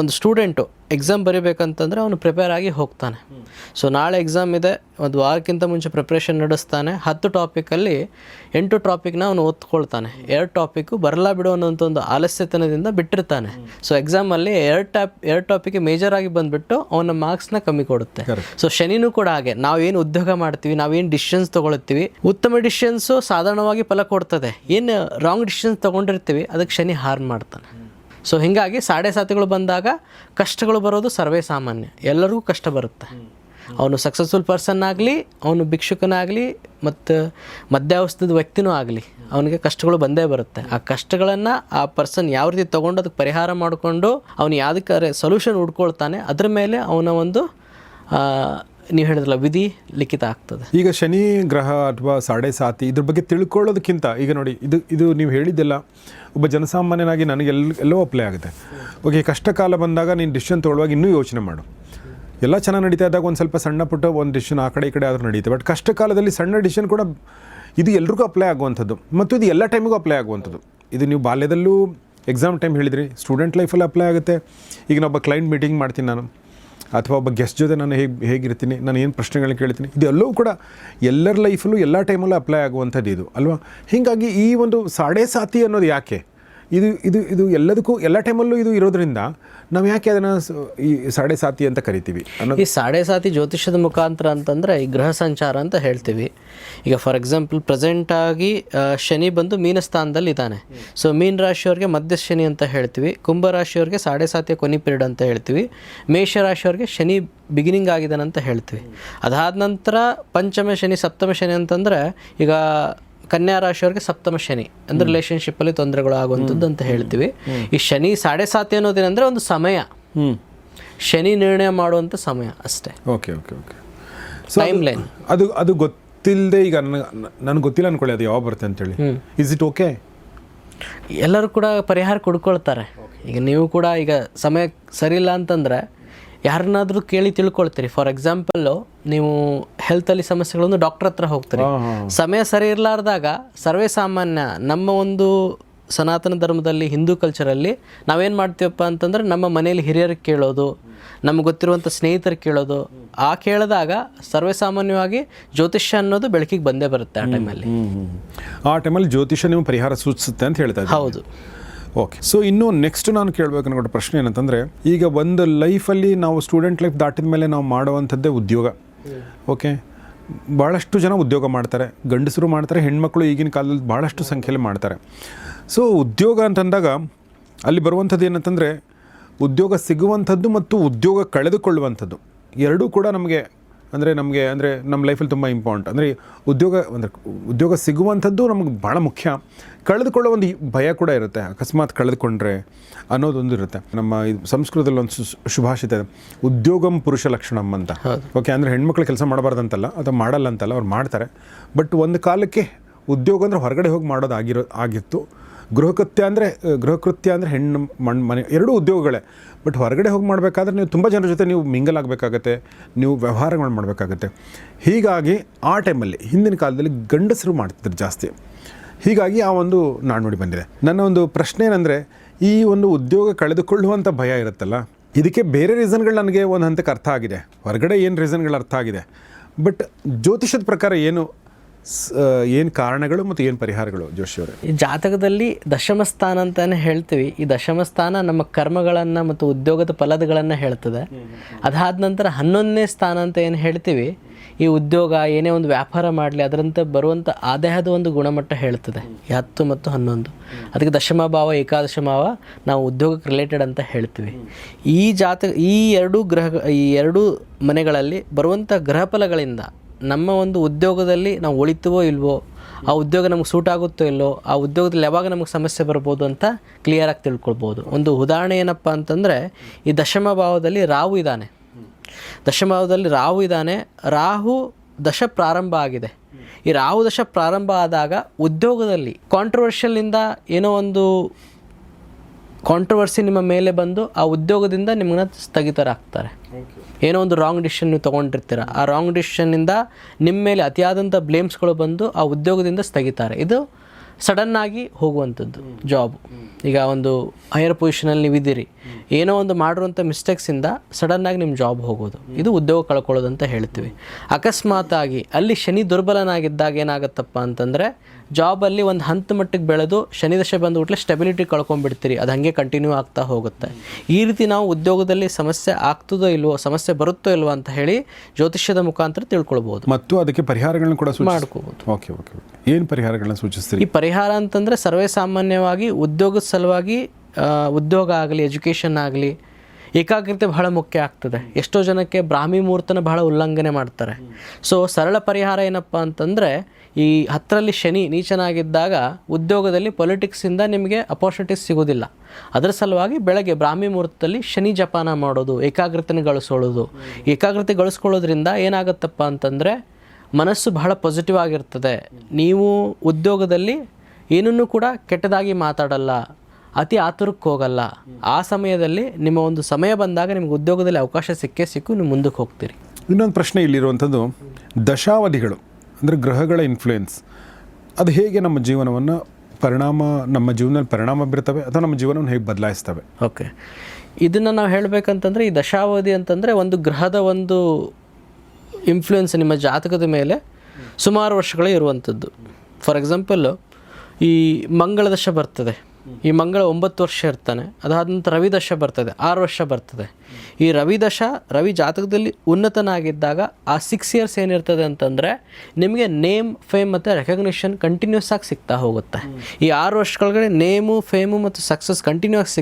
ಒಂದು ಸ್ಟೂಡೆಂಟು ಎಕ್ಸಾಮ್ ಬರೀಬೇಕಂತಂದರೆ ಅವನು ಪ್ರಿಪೇರ್ ಆಗಿ ಹೋಗ್ತಾನೆ. ಸೊ ನಾಳೆ ಎಕ್ಸಾಮ್ ಇದೆ, ಒಂದು ವಾರಕ್ಕಿಂತ ಮುಂಚೆ ಪ್ರಿಪ್ರೇಷನ್ ನಡೆಸ್ತಾನೆ. 10 ಟಾಪಿಕಲ್ಲಿ 8 ಟಾಪಿಕ್ನ ಅವನು ಓದ್ಕೊಳ್ತಾನೆ. 2 ಟಾಪಿಕ್ಕು ಬರಲ್ಲ ಬಿಡು ಅನ್ನೋಂಥ ಒಂದು ಆಲಸ್ಯತನದಿಂದ ಬಿಟ್ಟಿರ್ತಾನೆ. ಸೊ ಎಕ್ಸಾಮಲ್ಲಿ 2 ಟಾಪಿಕ್ ಮೇಜರ್ ಆಗಿ ಬಂದುಬಿಟ್ಟು ಅವನ ಮಾರ್ಕ್ಸ್ನ ಕಮ್ಮಿ ಕೊಡುತ್ತೆ. ಸೊ ಶನಿನೂ ಕೂಡ ಹಾಗೆ, ನಾವೇನು ಉದ್ಯೋಗ ಮಾಡ್ತೀವಿ, ನಾವೇನು ಡಿಸಿಷನ್ಸ್ ತೊಗೊಳ್ತೀವಿ, ಉತ್ತಮ ಡಿಸಿಷನ್ಸು ಸಾಧಾರಣವಾಗಿ ಫಲ ಕೊಡ್ತದೆ. ಏನು ರಾಂಗ್ ಡಿಸಿಷನ್ಸ್ ತೊಗೊಂಡಿರ್ತೀವಿ ಅದಕ್ಕೆ ಶನಿ ಹಾರ್ಮ್ ಮಾಡ್ತಾನೆ. ಸೊ ಹೀಗಾಗಿ ಸಾಡೆ ಸಾತಿಗಳು ಬಂದಾಗ ಕಷ್ಟಗಳು ಬರೋದು ಸರ್ವೇ ಸಾಮಾನ್ಯ, ಎಲ್ಲರಿಗೂ ಕಷ್ಟ ಬರುತ್ತೆ. ಅವನು ಸಕ್ಸಸ್ಫುಲ್ ಪರ್ಸನ್ ಆಗಲಿ, ಅವನು ಭಿಕ್ಷುಕನಾಗಲಿ, ಮತ್ತು ಮಧ್ಯಾವಸ್ಥದ ವ್ಯಕ್ತಿನೂ ಆಗಲಿ, ಅವನಿಗೆ ಕಷ್ಟಗಳು ಬಂದೇ ಬರುತ್ತೆ. ಆ ಕಷ್ಟಗಳನ್ನು ಆ ಪರ್ಸನ್ ಯಾವ ರೀತಿ ತೊಗೊಂಡು ಅದಕ್ಕೆ ಪರಿಹಾರ ಮಾಡಿಕೊಂಡು ಅವನು ಯಾವುದಕ್ಕೆ ಸೊಲ್ಯೂಷನ್ ಹುಡ್ಕೊಳ್ತಾನೆ, ಅದ್ರ ಮೇಲೆ ಅವನ ಒಂದು ನೀವು ಹೇಳಿದ್ರಲ್ಲ ವಿಧಿ ಲಿಖಿತ ಆಗ್ತದೆ. ಈಗ ಶನಿ ಗ್ರಹ ಅಥವಾ ಸಾಡೆ ಸಾತಿ ಇದ್ರ ಬಗ್ಗೆ ತಿಳ್ಕೊಳ್ಳೋದಕ್ಕಿಂತ, ಈಗ ನೋಡಿ ಇದು ನೀವು ಹೇಳಿದ್ದೆಲ್ಲ ಒಬ್ಬ ಜನಸಾಮಾನ್ಯನಾಗಿ ನನಗೆ ಎಲ್ಲೋ ಅಪ್ಲೈ ಆಗುತ್ತೆ. ಓಕೆ, ಕಷ್ಟ ಕಾಲ ಬಂದಾಗ ನೀನು ಡಿಸಿಷನ್ ತೊಗೊಳ್ಳುವಾಗ ಇನ್ನೂ ಯೋಚನೆ ಮಾಡು. ಎಲ್ಲ ಚೆನ್ನಾಗಿ ನಡೀತಾ ಇದ್ದಾಗ ಒಂದು ಸ್ವಲ್ಪ ಸಣ್ಣ ಪುಟ್ಟ ಒಂದು ಡಿಸಿಷನ್ ಆ ಕಡೆ ಈ ಕಡೆ ಆದರೂ ನಡೀತೆ. ಬಟ್ ಕಷ್ಟ ಕಾಲದಲ್ಲಿ ಸಣ್ಣ ಡಿಸಿಷನ್ ಕೂಡ ಇದು ಎಲ್ರಿಗೂ ಅಪ್ಲೈ ಆಗುವಂಥದ್ದು, ಮತ್ತು ಇದು ಎಲ್ಲ ಟೈಮಿಗೂ ಅಪ್ಲೈ ಆಗುವಂಥದ್ದು. ಇದು ನೀವು ಬಾಲ್ಯದಲ್ಲೂ ಎಕ್ಸಾಮ್ ಟೈಮ್ ಹೇಳಿದ್ರಿ, ಸ್ಟೂಡೆಂಟ್ ಲೈಫಲ್ಲಿ ಅಪ್ಲೈ ಆಗುತ್ತೆ. ಈಗ ನಾನೊಬ್ಬ ಕ್ಲೈಂಟ್ ಮೀಟಿಂಗ್ ಮಾಡ್ತೀನಿ ನಾನು, ಅಥವಾ ಒಬ್ಬ ಗೆಸ್ಟ್ ಜೊತೆ ನಾನು ಹೇಗಿರ್ತೀನಿ, ನಾನು ಏನು ಪ್ರಶ್ನೆಗಳನ್ನ ಕೇಳ್ತೀನಿ, ಇದು ಎಲ್ಲವೂ ಕೂಡ ಎಲ್ಲರ ಲೈಫಲ್ಲೂ ಎಲ್ಲ ಟೈಮಲ್ಲೂ ಅಪ್ಲೈ ಆಗುವಂಥದ್ದು ಇದು ಅಲ್ವಾ? ಹೀಗಾಗಿ ಈ ಒಂದು ಸಾಡೆ ಸಾತಿ ಅನ್ನೋದು ಯಾಕೆ ಇದು ಎಲ್ಲದಕ್ಕೂ ಎಲ್ಲ ಟೈಮಲ್ಲೂ ಇದು ಇರೋದ್ರಿಂದ ನಾವು ಯಾಕೆ ಅದನ್ನು ಈ ಸಾಡೆ ಸಾತಿ ಅಂತ ಕರಿತೀವಿ ಅನ್ನೋದು? ಈ ಸಾಡೆ ಸಾತಿ ಜ್ಯೋತಿಷ್ಯದ ಮುಖಾಂತರ ಅಂತಂದರೆ ಈ ಗ್ರಹ ಸಂಚಾರ ಅಂತ ಹೇಳ್ತೀವಿ. ಈಗ ಫಾರ್ ಎಕ್ಸಾಂಪಲ್ ಪ್ರೆಸೆಂಟಾಗಿ ಶನಿ ಬಂದು ಮೀನ ಸ್ಥಾನದಲ್ಲಿ ಇದ್ದಾನೆ. ಸೊ ಮೀನ ರಾಶಿಯವ್ರಿಗೆ ಮಧ್ಯ ಶನಿ ಅಂತ ಹೇಳ್ತೀವಿ, ಕುಂಭ ರಾಶಿಯವ್ರಿಗೆ ಸಾಡೆ ಸಾತಿಯ ಕೊನೆ ಪೀರಿಯಡ್ ಅಂತ ಹೇಳ್ತೀವಿ, ಮೇಷ ರಾಶಿಯವ್ರಿಗೆ ಶನಿ ಬಿಗಿನಿಂಗ್ ಆಗಿದ್ದಾನೆ ಅಂತ ಹೇಳ್ತೀವಿ. ಅದಾದ ನಂತರ ಪಂಚಮ ಶನಿ, ಸಪ್ತಮ ಶನಿ ಅಂತಂದರೆ ಈಗ ಕನ್ಯಾ ರಾಶಿಯವ್ರಿಗೆ ಸಪ್ತಮ ಶನಿ ಅಂದರೆ ರಿಲೇಷನ್ಶಿಪ್ಪಲ್ಲಿ ತೊಂದರೆಗಳು ಆಗುವಂಥದ್ದು ಅಂತ ಹೇಳ್ತೀವಿ. ಈ ಶನಿ ಸಾಡೆ ಸಾತಿ ಅನ್ನೋದೇನೆಂದರೆ ಒಂದು ಸಮಯ, ಶನಿ ನಿರ್ಣಯ ಮಾಡುವಂಥ ಸಮಯ ಅಷ್ಟೇ. ಓಕೆ. Time line. ಅದು ಗೊತ್ತಿಲ್ಲದೆ ಈಗ ನನಗೆ ಗೊತ್ತಿಲ್ಲ ಅನ್ಕೊಳ್ಳಿ ಅದು ಯಾವಾಗ ಬರುತ್ತೆ ಅಂತೇಳಿ. Is it okay? ಎಲ್ಲರೂ ಕೂಡ ಪರಿಹಾರ ಕೊಡ್ಕೊಳ್ತಾರೆ. ಈಗ ನೀವು ಕೂಡ ಈಗ ಸಮಯ ಸರಿ ಇಲ್ಲ ಅಂತಂದರೆ ಯಾರನ್ನಾದರೂ ಕೇಳಿ ತಿಳ್ಕೊಳ್ತೀರಿ. ಫಾರ್ ಎಕ್ಸಾಂಪಲ್ಲು ನೀವು ಹೆಲ್ತಲ್ಲಿ ಸಮಸ್ಯೆಗಳನ್ನು ಡಾಕ್ಟರ್ ಹತ್ರ ಹೋಗ್ತೀರಿ. ಸಮಯ ಸರಿ ಇರಲಾರ್ದಾಗ ಸರ್ವೇ ಸಾಮಾನ್ಯ ನಮ್ಮ ಒಂದು ಸನಾತನ ಧರ್ಮದಲ್ಲಿ, ಹಿಂದೂ ಕಲ್ಚರಲ್ಲಿ ನಾವೇನು ಮಾಡ್ತೀವಪ್ಪ ಅಂತಂದರೆ ನಮ್ಮ ಮನೇಲಿ ಹಿರಿಯರಿಗೆ ಕೇಳೋದು, ನಮ್ಗೆ ಗೊತ್ತಿರುವಂಥ ಸ್ನೇಹಿತರಿಗೆ ಕೇಳೋದು. ಆ ಕೇಳಿದಾಗ ಸರ್ವೇ ಸಾಮಾನ್ಯವಾಗಿ ಜ್ಯೋತಿಷ್ಯ ಅನ್ನೋದು ಬೆಳಕಿಗೆ ಬಂದೇ ಬರುತ್ತೆ ಆ ಟೈಮಲ್ಲಿ. ಆ ಟೈಮಲ್ಲಿ ಜ್ಯೋತಿಷ್ಯ ನೀವು ಪರಿಹಾರ ಸೂಚಿಸುತ್ತೆ ಅಂತ ಹೇಳ್ತಾ ಇದ್ದೀವಿ. ಹೌದು. ಓಕೆ. ಸೊ ಇನ್ನು ನೆಕ್ಸ್ಟ್ ನಾನು ಕೇಳಬೇಕು ಅನ್ನೋ ಪ್ರಶ್ನೆ ಏನಂತಂದರೆ, ಈಗ ಒಂದು ಲೈಫಲ್ಲಿ ನಾವು ಸ್ಟೂಡೆಂಟ್ ಲೈಫ್ ದಾಟಿದ ಮೇಲೆ ನಾವು ಮಾಡುವಂಥದ್ದೇ ಉದ್ಯೋಗ. ಓಕೆ, ಭಾಳಷ್ಟು ಜನ ಉದ್ಯೋಗ ಮಾಡ್ತಾರೆ, ಗಂಡಸರು ಮಾಡ್ತಾರೆ, ಹೆಣ್ಮಕ್ಳು ಈಗಿನ ಕಾಲದಲ್ಲಿ ಭಾಳಷ್ಟು ಸಂಖ್ಯೆಯಲ್ಲಿ ಮಾಡ್ತಾರೆ. ಸೊ ಉದ್ಯೋಗ ಅಂತಂದಾಗ ಅಲ್ಲಿ ಬರುವಂಥದ್ದು ಏನಂತಂದರೆ, ಉದ್ಯೋಗ ಸಿಗುವಂಥದ್ದು ಮತ್ತು ಉದ್ಯೋಗ ಕಳೆದುಕೊಳ್ಳುವಂಥದ್ದು ಎರಡೂ ಕೂಡ ನಮಗೆ ನಮ್ಮ ಲೈಫಲ್ಲಿ ತುಂಬ ಇಂಪಾರ್ಟೆಂಟ್. ಅಂದರೆ ಉದ್ಯೋಗ ಸಿಗುವಂಥದ್ದು ನಮಗೆ ಭಾಳ ಮುಖ್ಯ. ಕಳೆದುಕೊಳ್ಳೋ ಒಂದು ಭಯ ಕೂಡ ಇರುತ್ತೆ, ಅಕಸ್ಮಾತ್ ಕಳೆದುಕೊಂಡ್ರೆ ಅನ್ನೋದೊಂದು ಇರುತ್ತೆ. ನಮ್ಮ ಸಂಸ್ಕೃತದಲ್ಲಿ ಒಂದು ಸುಭಾಷಿತ ಇದೆ, ಉದ್ಯೋಗಂ ಪುರುಷ ಲಕ್ಷಣಂ ಅಂತ. ಓಕೆ, ಅಂದರೆ ಹೆಣ್ಮಕ್ಳು ಕೆಲಸ ಮಾಡಬಾರ್ದಂತಲ್ಲ, ಅಥವಾ ಮಾಡಲ್ಲ ಅಂತಲ್ಲ, ಅವ್ರು ಮಾಡ್ತಾರೆ. ಬಟ್ ಒಂದು ಕಾಲಕ್ಕೆ ಉದ್ಯೋಗ ಅಂದರೆ ಹೊರಗಡೆ ಹೋಗಿ ಮಾಡೋದು ಆಗಿತ್ತು. ಗೃಹಕೃತ್ಯ ಅಂದರೆ ಹೆಣ್ಣು ಮನೆ ಎರಡೂ ಉದ್ಯೋಗಗಳೇ. ಬಟ್ ಹೊರಗಡೆ ಹೋಗಿ ಮಾಡಬೇಕಾದ್ರೆ ನೀವು ತುಂಬ ಜನರ ಜೊತೆ ನೀವು ಮಿಂಗಲ್ ಆಗಬೇಕಾಗತ್ತೆ, ನೀವು ವ್ಯವಹಾರಗಳು ಮಾಡಬೇಕಾಗತ್ತೆ. ಹೀಗಾಗಿ ಆ ಟೈಮಲ್ಲಿ ಹಿಂದಿನ ಕಾಲದಲ್ಲಿ ಗಂಡಸರು ಮಾಡ್ತಿದ್ರು ಜಾಸ್ತಿ. ಹೀಗಾಗಿ ಆ ಒಂದು ನಾಣ್ಣುಡಿ ಬಂದಿದೆ. ನನ್ನ ಒಂದು ಪ್ರಶ್ನೆ ಏನಂದರೆ, ಈ ಒಂದು ಉದ್ಯೋಗ ಕಳೆದುಕೊಳ್ಳುವಂಥ ಭಯ ಇರುತ್ತಲ್ಲ, ಇದಕ್ಕೆ ಬೇರೆ ರೀಸನ್ಗಳು ನನಗೆ ಒಂದು ಹಂತಕ್ಕೆ ಅರ್ಥ ಆಗಿದೆ, ಹೊರಗಡೆ ಏನು ರೀಸನ್ಗಳು ಅರ್ಥ ಆಗಿದೆ. ಬಟ್ ಜ್ಯೋತಿಷದ ಪ್ರಕಾರ ಏನು ಕಾರಣಗಳು ಮತ್ತು ಏನು ಪರಿಹಾರಗಳು ಜೋಶಿಯವರೇ? ಈ ಜಾತಕದಲ್ಲಿ ದಶಮ ಸ್ಥಾನ ಅಂತಲೇ ಹೇಳ್ತೀವಿ. ಈ ದಶಮ ಸ್ಥಾನ ನಮ್ಮ ಕರ್ಮಗಳನ್ನು ಮತ್ತು ಉದ್ಯೋಗದ ಫಲಗಳನ್ನು ಹೇಳ್ತದೆ. ಅದಾದ ನಂತರ 11ನೇ ಸ್ಥಾನ ಅಂತ ಏನು ಹೇಳ್ತೀವಿ, ಈ ಉದ್ಯೋಗ ಏನೇ ಒಂದು ವ್ಯಾಪಾರ ಮಾಡಲಿ ಅದರಂತೆ ಬರುವಂಥ ಆದಾಯದ ಒಂದು ಗುಣಮಟ್ಟ ಹೇಳ್ತದೆ. ಈ 10 ಮತ್ತು 11 ಅದಕ್ಕೆ ದಶಮ ಭಾವ, ಏಕಾದಶ ಭಾವ ನಾವು ಉದ್ಯೋಗಕ್ಕೆ ರಿಲೇಟೆಡ್ ಅಂತ ಹೇಳ್ತೀವಿ. ಈ ಎರಡೂ ಮನೆಗಳಲ್ಲಿ ಬರುವಂಥ ಗ್ರಹ ಫಲಗಳಿಂದ ನಮ್ಮ ಒಂದು ಉದ್ಯೋಗದಲ್ಲಿ ನಾವು ಉಳಿತೀವೋ ಇಲ್ವೋ, ಆ ಉದ್ಯೋಗ ನಮಗೆ ಸೂಟ್ ಆಗುತ್ತೋ ಇಲ್ಲೋ, ಆ ಉದ್ಯೋಗದಲ್ಲಿ ಯಾವಾಗ ನಮಗೆ ಸಮಸ್ಯೆ ಬರ್ಬೋದು ಅಂತ ಕ್ಲಿಯರಾಗಿ ತಿಳ್ಕೊಳ್ಬೋದು. ಒಂದು ಉದಾಹರಣೆ ಏನಪ್ಪ ಅಂತಂದರೆ, ಈ ದಶಮ ಭಾವದಲ್ಲಿ ರಾಹು ಇದ್ದಾನೆ. ರಾಹು ದಶ ಪ್ರಾರಂಭ ಆಗಿದೆ. ಈ ರಾಹು ದಶ ಪ್ರಾರಂಭ ಆದಾಗ ಉದ್ಯೋಗದಲ್ಲಿ ಕಾಂಟ್ರವರ್ಷಿಯಲ್ನಿಂದ ಏನೋ ಒಂದು ಕಾಂಟ್ರವರ್ಸಿ ನಿಮ್ಮ ಮೇಲೆ ಬಂದು ಆ ಉದ್ಯೋಗದಿಂದ ನಿಮ್ಮನ್ನ ಸ್ಥಗಿತರಾಗ್ತಾರೆ. ಏನೋ ಒಂದು ರಾಂಗ್ ಡಿಸಿಷನ್ ನೀವು ತೊಗೊಂಡಿರ್ತೀರ, ಆ ರಾಂಗ್ ಡಿಸಿಷನ್ನಿಂದ ನಿಮ್ಮ ಮೇಲೆ ಅತಿಯಾದಂಥ ಬ್ಲೇಮ್ಸ್ಗಳು ಬಂದು ಆ ಉದ್ಯೋಗದಿಂದ ಸ್ಥಗಿತಾರೆ. ಇದು ಸಡನ್ನಾಗಿ ಹೋಗುವಂಥದ್ದು ಜಾಬ್. ಈಗ ಒಂದು ಹೈಯರ್ ಪೊಸಿಷನಲ್ಲಿ ನೀವು ಇದ್ದೀರಿ, ಏನೋ ಒಂದು ಮಾಡಿರುವಂಥ ಮಿಸ್ಟೇಕ್ಸಿಂದ ಸಡನ್ನಾಗಿ ನಿಮ್ಮ ಜಾಬ್ ಹೋಗೋದು, ಇದು ಉದ್ಯೋಗ ಕಳ್ಕೊಳ್ಳೋದು ಅಂತ ಹೇಳ್ತೀವಿ. ಅಕಸ್ಮಾತಾಗಿ ಅಲ್ಲಿ ಶನಿ ದುರ್ಬಲನಾಗಿದ್ದಾಗ ಏನಾಗುತ್ತಪ್ಪ ಅಂತಂದರೆ, ಜಾಬಲ್ಲಿ ಒಂದು ಹಂತ ಮಟ್ಟಿಗೆ ಬೆಳೆದು ಶನಿ ದಶೆ ಬಂದುಬಿಟ್ಲೆ ಸ್ಟೆಬಿಲಿಟಿ ಕಳ್ಕೊಂಡ್ಬಿಡ್ತೀರಿ, ಅದು ಹಾಗೆ ಕಂಟಿನ್ಯೂ ಆಗ್ತಾ ಹೋಗುತ್ತೆ. ಈ ರೀತಿ ನಾವು ಉದ್ಯೋಗದಲ್ಲಿ ಸಮಸ್ಯೆ ಆಗ್ತದೋ ಇಲ್ವೋ, ಸಮಸ್ಯೆ ಬರುತ್ತೋ ಇಲ್ವೋ ಅಂತ ಹೇಳಿ ಜ್ಯೋತಿಷ್ಯದ ಮುಖಾಂತರ ತಿಳ್ಕೊಳ್ಬೋದು ಮತ್ತು ಅದಕ್ಕೆ ಪರಿಹಾರಗಳನ್ನು ಕೂಡ ಮಾಡ್ಕೋಬೋದು. ಓಕೆ, ಏನು ಪರಿಹಾರಗಳನ್ನ ಸೂಚಿಸ್ತೀರಿ? ಈ ಪರಿಹಾರ ಅಂತಂದರೆ ಸರ್ವೇ ಸಾಮಾನ್ಯವಾಗಿ ಉದ್ಯೋಗದ ಸಲುವಾಗಿ ಉದ್ಯೋಗ ಆಗಲಿ, ಎಜುಕೇಷನ್ ಆಗಲಿ, ಏಕಾಗ್ರತೆ ಬಹಳ ಮುಖ್ಯ ಆಗ್ತದೆ. ಎಷ್ಟೋ ಜನಕ್ಕೆ ಬ್ರಾಹ್ಮಿ ಮುಹೂರ್ತನ ಬಹಳ ಉಲ್ಲಂಘನೆ ಮಾಡ್ತಾರೆ. ಸೊ ಸರಳ ಪರಿಹಾರ ಏನಪ್ಪ ಅಂತಂದರೆ, ಈ 10ರಲ್ಲಿ ಶನಿ ನೀಚನಾಗಿದ್ದಾಗ ಉದ್ಯೋಗದಲ್ಲಿ ಪೊಲಿಟಿಕ್ಸಿಂದ ನಿಮಗೆ ಅಪಾರ್ಚುನಿಟೀಸ್ ಸಿಗೋದಿಲ್ಲ. ಅದರ ಸಲುವಾಗಿ ಬೆಳಗ್ಗೆ ಬ್ರಾಹ್ಮಿ ಮುಹೂರ್ತದಲ್ಲಿ ಶನಿ ಜಪಾನ ಮಾಡೋದು, ಏಕಾಗ್ರತೆನ ಗಳಿಸ್ಕೊಳ್ಳೋದು. ಏಕಾಗ್ರತೆ ಗಳಿಸ್ಕೊಳ್ಳೋದ್ರಿಂದ ಏನಾಗುತ್ತಪ್ಪ ಅಂತಂದರೆ, ಮನಸ್ಸು ಬಹಳ ಪಾಸಿಟಿವ್ ಆಗಿರ್ತದೆ. ನೀವು ಉದ್ಯೋಗದಲ್ಲಿ ಏನನ್ನೂ ಕೂಡ ಕೆಟ್ಟದಾಗಿ ಮಾತಾಡಲ್ಲ, ಅತಿ ಆತುರಕ್ಕೆ ಹೋಗಲ್ಲ. ಆ ಸಮಯದಲ್ಲಿ ನಿಮ್ಮ ಒಂದು ಸಮಯ ಬಂದಾಗ ನಿಮ್ಗೆ ಉದ್ಯೋಗದಲ್ಲಿ ಅವಕಾಶ ಸಿಕ್ಕು ನೀವು ಮುಂದಕ್ಕೆ ಹೋಗ್ತೀರಿ. ಇನ್ನೊಂದು ಪ್ರಶ್ನೆ ಇಲ್ಲಿರುವಂಥದ್ದು, ದಶಾವಧಿಗಳು ಅಂದರೆ ಗ್ರಹಗಳ ಇನ್ಫ್ಲೂಯೆನ್ಸ್, ಅದು ಹೇಗೆ ನಮ್ಮ ಜೀವನದಲ್ಲಿ ಪರಿಣಾಮ ಬೀರ್ತವೆ ಅಥವಾ ನಮ್ಮ ಜೀವನವನ್ನು ಹೇಗೆ ಬದಲಾಯಿಸ್ತವೆ? ಓಕೆ, ಇದನ್ನು ನಾವು ಹೇಳಬೇಕಂತಂದರೆ, ಈ ದಶಾವಧಿ ಅಂತಂದರೆ ಒಂದು ಗ್ರಹದ ಒಂದು ಇನ್ಫ್ಲೂಯೆನ್ಸ್ ನಿಮ್ಮ ಜಾತಕದ ಮೇಲೆ ಸುಮಾರು ವರ್ಷಗಳೇ ಇರುವಂಥದ್ದು. ಫಾರ್ ಎಕ್ಸಾಂಪಲ್ಲು, ಈ ಮಂಗಳ ದಶ ಬರ್ತದೆ, ಈ ಮಂಗಳ 9 ವರ್ಷ ಇರ್ತಾನೆ. ಅದಾದ ನಂತರ ರವಿ ದಶ ಬರ್ತದೆ, 6 ವರ್ಷ ಬರ್ತದೆ. ಈ ರವಿ ಜಾತಕದಲ್ಲಿ ಉನ್ನತನಾಗಿದ್ದಾಗ ಆ 6 ಇಯರ್ಸ್ ಏನಿರ್ತದೆ ಅಂತಂದರೆ, ನಿಮಗೆ ನೇಮ್, ಫೇಮ್ ಮತ್ತು ರೆಕಗ್ನಿಷನ್ ಕಂಟಿನ್ಯೂಸ್ ಆಗಿ ಸಿಗ್ತಾ ಹೋಗುತ್ತೆ. ಈ 6 ವರ್ಷಗಳಿಗೆ ನೇಮು, ಫೇಮು ಮತ್ತು ಸಕ್ಸಸ್ ಕಂಟಿನ್ಯೂ ಆಗಿ